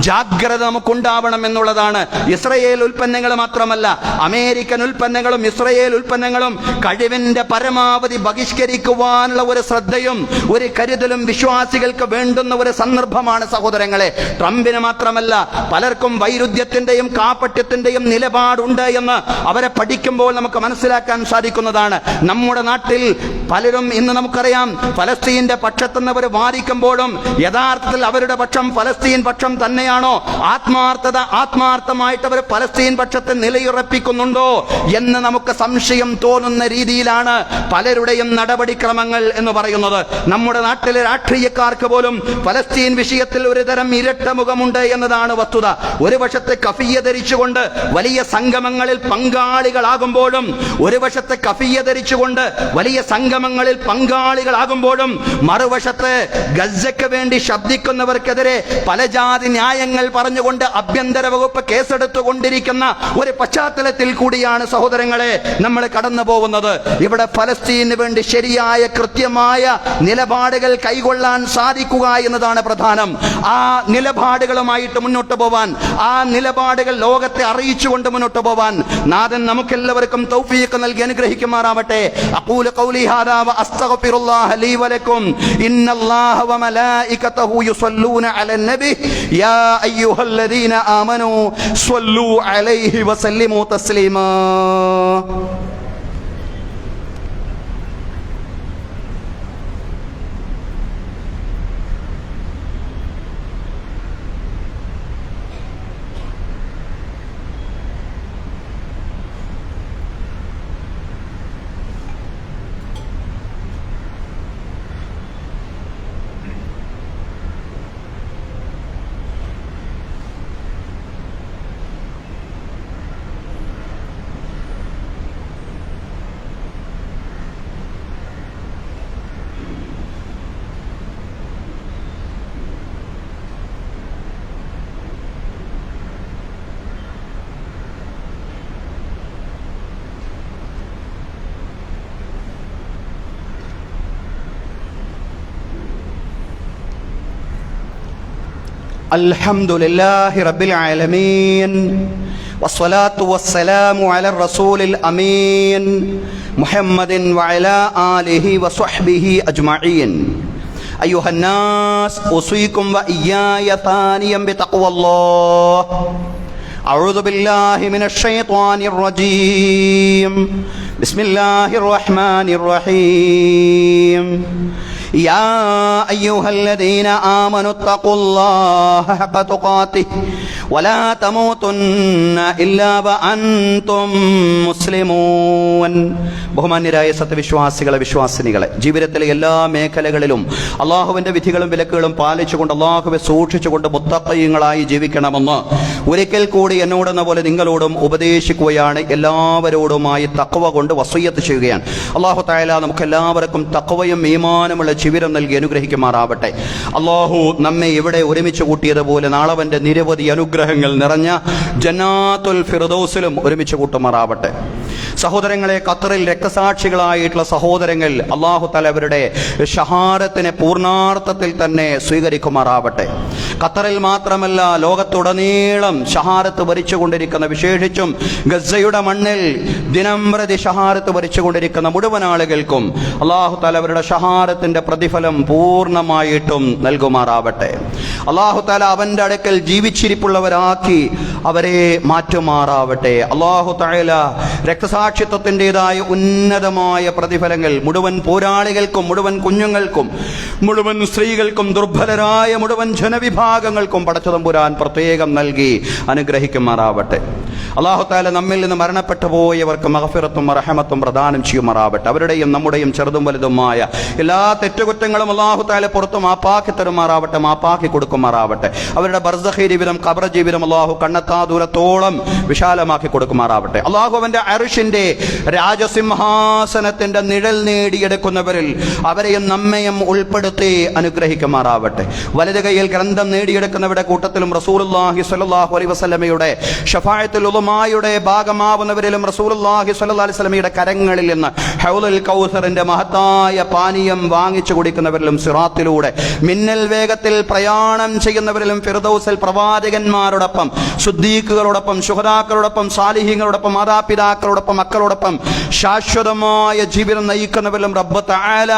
ജാഗ്രത നമുക്കുണ്ടാവണം എന്നുള്ളതാണ്. പറയുന്നതാണ്. ഇസ്രയേൽ ഉൽപ്പന്നങ്ങൾ മാത്രമല്ല, അമേരിക്കൻ ഉൽപ്പന്നങ്ങളും ഇസ്രയേൽ ഉൽപ്പന്നങ്ങളും കഴിവിന്റെ പരമാവധി ബഹിഷ്കരിക്കുവാനുള്ള ഒരു ശ്രദ്ധയും ഒരു കരുതലും വിശ്വാസികൾക്ക് വേണ്ടുന്ന ഒരു സന്ദർഭമാണ് സഹോദരങ്ങളെ. ട്രംപിന് മാത്രമല്ല, പലർക്കും വൈരുദ്ധ്യത്തിന്റെയും കാപട്യത്തിന്റെയും നിലപാടുണ്ട് എന്ന് അവരെ പഠിക്കുമ്പോൾ നമുക്ക് മനസ്സിലാക്കാൻ സാധിക്കുന്നതാണ്. നമ്മുടെ നാട്ടിൽ പലരും ഇന്ന് നമുക്കറിയാം ഫലസ്തീന്റെ പക്ഷത്തുനിന്നവർ വാദിക്കുമ്പോഴും യഥാർത്ഥത്തിൽ അവരുടെ പക്ഷം ഫലസ്തീൻ പക്ഷം തന്നെയാണോ, ആത്മാർത്ഥമായിട്ട് അവർ ഫലസ്തീൻ പക്ഷത്തെ നിലയുറപ്പിക്കുന്നുണ്ടോ എന്ന് നമുക്ക് സംശയം തോന്നുന്ന രീതിയിലാണ് പലരുടെയും നടപടിക്രമങ്ങൾ എന്ന് പറയുന്നത്. നമ്മുടെ നാട്ടിലെ രാഷ്ട്രീയക്കാർക്ക് പോലും ഫലസ്തീൻ വിഷയത്തിൽ ഒരു തരം ഇരട്ട മുഖമുണ്ട് എന്നതാണ് വസ്തുത. ഒരു വശത്തെ കഫിയ ധരിച്ചുകൊണ്ട് വലിയ സംഗമങ്ങളിൽ പങ്കാളികളാകുമ്പോഴും മറുവശത്ത് ഗസയ്ക്ക് വേണ്ടി ശബ്ദിക്കുന്നവർക്കെതിരെ പല ജാതി ന്യായങ്ങൾ പറഞ്ഞുകൊണ്ട് ആഭ്യന്തര വകുപ്പ് കേസെടുത്തുകൊണ്ടിരിക്കുന്ന ഒരു പശ്ചാത്തലത്തിൽ കൂടിയാണ് സഹോദരങ്ങളെ നമ്മൾ കടന്നു പോകുന്നത്. ഇവിടെ ഫലസ്തീനു വേണ്ടി ശരിയായ കൃത്യമായ നിലപാടുകൾ കൈകൊള്ളാൻ സാധിക്കുക എന്നതാണ് പ്രധാനം. ആ നിലപാടുകളുമായിട്ട് മുന്നോട്ട് പോവാൻ, ആ നിലപാടുകൾ ലോകത്തെ അറിയിച്ചുകൊണ്ട് മുന്നോട്ട് പോവാൻ നാഥൻ നമുക്കെല്ലാവർക്കും തൗഫീഖ് നൽകി അനുഗ്രഹിക്കുമാറാവട്ടെ. അഖൂലു ഖൗലി ഹാദാ വ അസ്തഗ്ഫിറുല്ലാഹ ലീ വലക്കും. ഇന്നല്ലാഹ വ മലായികതഹു യുസല്ലൂന അലൻ നബി യാ അയ്യുഹല്ലദീന ആമനൂ സ്വല്ലൂ അലൈഹി വസല്ലിമൂ തസ്ലീമാ. അൽഹംദുലില്ലാഹി റബ്ബിൽ ആലമീൻ വസ്സലാത്തു വസ്സലാമു അലാ റസൂലിൽ അമീൻ മുഹമ്മദിൻ വഅലാ ആലിഹി വസ്വഹ്ബിഹി അജ്മഈൻ. അയ്യുഹന്നാസ് ഉസീകും വഇയ്യായ താനിയം ബിതഖ്വല്ലാഹ്. അഊദു ബില്ലാഹി മിനശ് ശൈത്വാനിർ റജീം. ബിസ്മില്ലാഹിർ റഹ്മാനിർ റഹീം. യാ അയ്യുഹല്ലദീന ആമനു തഖുല്ലാഹ ഹഖ തുഖാതിഹി വലാ തമൂതുന്ന ഇല്ലാ വഅൻതും മുസ്ലിമൂൻ. ബഹുമാന്യരായ സത്യവിശ്വാസികളെ, വിശ്വാസിനികളെ, ജീവിതത്തിലെ എല്ലാ മേഖലകളിലും അള്ളാഹുവിന്റെ വിധികളും വിലക്കുകളും പാലിച്ചുകൊണ്ട് അള്ളാഹുവെ സൂക്ഷിച്ചുകൊണ്ട് മുത്തഖീങ്ങളായി ജീവിക്കണമെന്ന് ഒരിക്കൽ കൂടി എന്നോടെന്ന പോലെ നിങ്ങളോടും ഉപദേശിക്കുകയാണ്. എല്ലാവരോടുമായി തഖ്വ കൊണ്ട് വസിയ്യത്ത് ചെയ്യുകയാണ്. അള്ളാഹു തആല നമുക്ക് എല്ലാവർക്കും തഖ്വയും ഈമാനുമുള്ള ജീവിതം നൽകി അനുഗ്രഹിക്കുമാറാവട്ടെ. അള്ളാഹു നമ്മെ ഇവിടെ ഒരുമിച്ച് കൂട്ടിയതുപോലെ നാളവന്റെ നിരവധി അനുഗ്രഹങ്ങൾ നിറഞ്ഞ ജന്നാത്തുൽ ഫിർദൗസിലും ഒരുമിച്ച് കൂട്ടുമാറാവട്ടെ. സഹോദരങ്ങളെ, ഖത്തറിൽ രക്തസാക്ഷികളായിട്ടുള്ള സഹോദരങ്ങൾ അള്ളാഹു തആല അവരുടെ ഷഹാദത്തിനെ പൂർണ്ണാർത്ഥത്തിൽ തന്നെ സ്വീകരിക്കുമാറാവട്ടെ. ഖത്തറിൽ മാത്രമല്ല, ലോകത്തുടനീളം ഷഹാദത്ത് ഭരിച്ചുകൊണ്ടിരിക്കുന്ന, വിശേഷിച്ചും ഗസയുടെ മണ്ണിൽ ദിനം പ്രതി ഷഹാദത്ത് ഭരിച്ചുകൊണ്ടിരിക്കുന്ന മുഴുവൻ ആളുകൾക്കും അള്ളാഹു തആല അവരുടെ ഷഹാദത്തിന്റെ പ്രതിഫലം പൂർണ്ണമായിട്ടും നൽകുമാറാവട്ടെ. അള്ളാഹു തആല അവന്റെ അടുക്കൽ ജീവിച്ചിരിപ്പുള്ളവരാക്കി അവരെ മാറ്റുമാറാവട്ടെ. അള്ളാഹു തആല രക്തസാക്ഷിത്വത്തിൻ്റെതായ ഉന്നതമായ പ്രതിഫലങ്ങൾ മുഴുവൻ പോരാളികൾക്കും, മുഴുവൻ കുഞ്ഞുങ്ങൾക്കും, മുഴുവൻ സ്ത്രീകൾക്കും, ദുർബലരായ മുഴുവൻ ജനവിഭാഗങ്ങൾക്കും പടച്ചതമ്പുരാൻ പ്രത്യേകം നൽകി അനുഗ്രഹിക്കുമാറാവട്ടെ. അള്ളാഹു തആല നമ്മിൽ നിന്ന് മരണപ്പെട്ടു പോയവർക്ക് മഗ്ഫിറത്തും റഹ്മത്തും പ്രദാനം ചെയ്യുമാറാവട്ടെ. അവരുടെയും നമ്മുടെയും ചെറുതും വലുതുമായ എല്ലാ തെറ്റുകുറ്റങ്ങളും അള്ളാഹു തആല പുറത്ത് മാപ്പാക്കി തരുമാറാവട്ടെ, മാപ്പാക്കി കൊടുക്കുമാറാവട്ടെ. അവരുടെ ബർസഖി ജീവിതം, ഖബർ ജീവിതം അള്ളാഹു കണ്ണെത്താ ദൂരത്തോളം വിശാലമാക്കി കൊടുക്കുമാറാവട്ടെ. അള്ളാഹു അവന്റെ അർശിന്റെ രാജസിംഹാസനത്തിന്റെ നിഴൽ നേടിയെടുക്കുന്നവരിൽ അവരെയും നമ്മയും ഉൾപ്പെടുത്തി അനുഗ്രഹിക്കുമാറാവട്ടെ. വലത് കൈയിൽ ഗ്രന്ഥം നേടിയെടുക്കുന്നവരുടെ കൂട്ടത്തിലും റസൂലുള്ളാഹി സ്വല്ലല്ലാഹു അലൈഹി വസല്ലമയുടെ ശഫാഅത്തുൽ ഉളമ ഉമ്മായുടെ ഭാഗമാവുന്നവരിലും റസൂലുള്ളാഹി സ്വല്ലല്ലാഹി അലൈഹി വസല്ലമയുടെ കരങ്ങളിൽ നിന്ന് ഹൗലുൽ കൗസറിന്റെ മഹത്തായ പാനീയം വാങ്ങിച്ചു കുടിക്കുന്നവരിലും സിറാത്തിലൂടെ മിന്നൽ വേഗത്തിൽ പ്രയാണം ചെയ്യുന്നവരിലും ഫിർദൗസിൽ പ്രവാചകന്മാരോടൊപ്പം സുദ്ദീഖുകളോടൊപ്പം ശുഹദാക്കളോടൊപ്പം സാലിഹീങ്ങളോടൊപ്പം മാതാപിതാക്കളോടൊപ്പം മക്കളോടൊപ്പം ശാശ്വതമായ ജീവിതം നയിക്കുന്നവരിലും റബ്ബ് തആല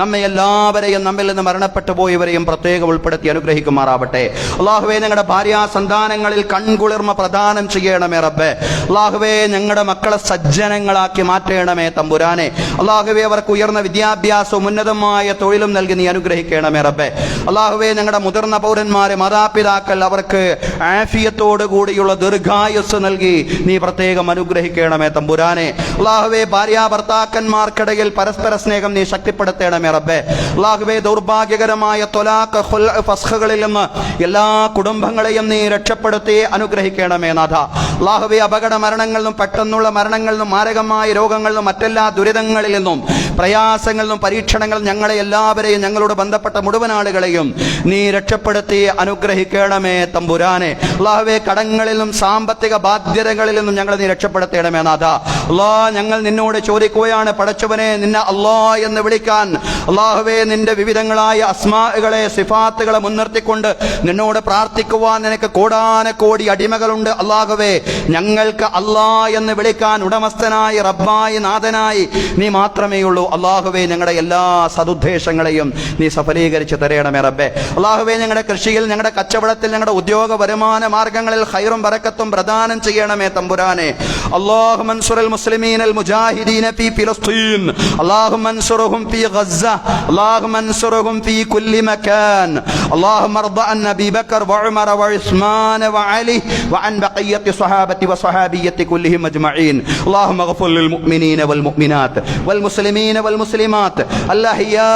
നമ്മെ എല്ലാവരെയും നമ്മിൽ നിന്ന് മരണപ്പെട്ടു പോയവരെയും പ്രത്യേകം ഉൾപ്പെടുത്തി അനുഗ്രഹിക്കുമാറാവട്ടെ. അല്ലാഹുവേ, ഞങ്ങളുടെ ഭാര്യാ സന്താനങ്ങളിൽ കൺകുളിർമ പ്രദാനം ചെയ്യണമേ റബ്ബേ. അല്ലാഹുവേ, ഞങ്ങളുടെ മക്കളെ സജ്ജനങ്ങളാക്കി മാറ്റണമേ തമ്പുരാനെ. അല്ലാഹുവേ, അവർക്ക് ഉയർന്ന വിദ്യാഭ്യാസവും ഉന്നതമായ തൊഴിലും നൽകി നീ അനുഗ്രഹിക്കണമേ റബ്ബേ. അല്ലാഹുവേ, ഞങ്ങളുടെ മുതിർന്ന പൗരന്മാരെ മാതാപിതാക്കൾ അവർക്ക് ആഫിയത്തോടു കൂടിയുള്ള ദീർഘായുസ് നൽകി നീ പ്രത്യേകം അനുഗ്രഹിക്കണമേ തമ്പുരാനെ. അല്ലാഹുവേ, ഭാര്യ ഭർത്താക്കന്മാർക്കിടയിൽ പരസ്പര സ്നേഹം നീ ശക്തിപ്പെടുത്തണമേ റബ്ബേ. അല്ലാഹുവേ, ദൗർഭാഗ്യകരമായ തൊലാഖ് ഫസ്ഖുകളിൽ നിന്ന് എല്ലാ കുടുംബങ്ങളെയും നീ രക്ഷപ്പെടുത്തി അനുഗ്രഹിക്കണമേ നാഥ. അല്ലാഹുവേ, അപകട മരണങ്ങളിൽ നിന്നും പെട്ടെന്നുള്ള മരണങ്ങളിൽ നിന്നും മാരകമായ രോഗങ്ങളിൽ നിന്നും മറ്റെല്ലാ ദുരിതങ്ങളിൽ നിന്നും പ്രയാസങ്ങളിൽ നിന്നും പരീക്ഷണങ്ങൾ ഞങ്ങളെ എല്ലാവരെയും ഞങ്ങളോട് ബന്ധപ്പെട്ട മുഴുവൻ ആളുകളെയും നീ രക്ഷപ്പെടുത്തി അനുഗ്രഹിക്കണമേ തമ്പുരാനെ. അല്ലാഹുവേ, കടങ്ങളിൽ നിന്നും സാമ്പത്തിക ബാധ്യതകളിൽ നിന്നും ഞങ്ങളെ നീ രക്ഷപ്പെടുത്തണമേ നാഥ. അല്ലാഹ്, ഞങ്ങൾ നിന്നോട് ചോദിക്കുകയാണ് പടച്ചവനെ, നിന്നെ അല്ലാഹ് എന്ന് വിളിക്കാൻ അല്ലാഹുവേ നിന്റെ വിവിധങ്ങളായ അസ്മാകളെ സിഫാത്തുകളെ മുൻനിർത്തിക്കൊണ്ട് നിന്നോട് പ്രാർത്ഥിക്കുവാൻ നിനക്ക് കോടാനക്കോടി അടിമകളുണ്ട്. അല്ലാഹുവേ, ഞങ്ങൾക്ക് അല്ലാഹ് എന്ന് വിളിക്കാൻ ഉടമസ്ഥനായി റബ്ബായി നാഥനായി നീ മാത്രമേ ഉള്ളൂ. അല്ലാഹുവേ, ഞങ്ങളുടെ എല്ലാ സദുദ്ദേശങ്ങളെയും നീ സഫലീകരിച്ച് തരയണമേ റബ്ബേ. അല്ലാഹുവേ, ഞങ്ങളുടെ കൃഷിയിൽ, ഞങ്ങളുടെ കച്ചവടത്തിൽ, ഞങ്ങളുടെ ഉദ്യോഗ വരുമാന മാർഗങ്ങളിൽ ഖൈറും ബറക്കത്തും പ്രദാനം ചെയ്യണമേ തമ്പുരാനെ. അല്ലാഹുമ്മ അൻസുറൽ മുസ്ലിമീനൽ മുജാഹിദീന ഫീ ഫിലസ്തീൻ, അല്ലാഹുമ്മ അൻസുർഹും ഫീ ഗസ്സ, അല്ലാഹുമ്മ അൻസുർഹും ഫീ കുല്ലി മകാൻ, അല്ലാഹുമ്മ അർദ അൻ അബീ ബക്കർ വഉമർ വഉസ്മാൻ വഅലി വഅൻ ബഖിയത്തി സ്വഹാബത്തി വസ്വഹാബിയത്തി കുല്ലിഹിം അജ്മഈൻ. അല്ലാഹുമ്മ ഗ്ഫിർ ലിൽ മുഅ്മിനീന വൽ മുഅ്മിനാത്ത് വൽ മുസ്ലിമീന വൽ മുസ്ലിമാത്ത് അൽഅഹ്യാ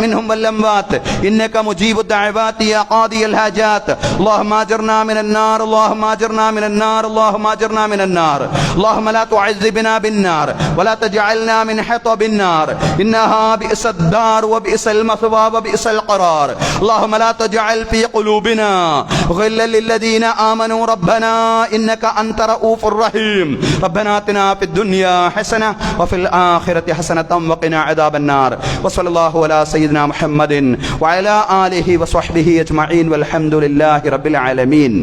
മിൻഹും വൽ അംവാത്ത് ഇന്നക മുജീബു ദഅവാതി യാ ഖാദിയൽ ഹാജാത്ത്. അല്ലാഹുമ്മ അജിർനാ മിനൻ നാർ, അല്ലാഹുമ്മ അജിർനാ മിനൻ നാർ, അല്ലാഹുമ്മ അജിർനാ മിനൻ നാർ. اللهم لا تعذبنا بالنار ولا تجعلنا من حطب النار إنها بئس الدار وبئس المثوى وبئس القرار. اللهم لا تجعل في قلوبنا غلا للذين آمنوا ربنا إنك أنت رؤوف رحيم. ربنا آتنا في الدنيا حسنة وفي الآخرة حسنة وقنا عذاب النار. وصلى الله على سيدنا محمد وعلى آله وصحبه أجمعين والحمد لله رب العالمين.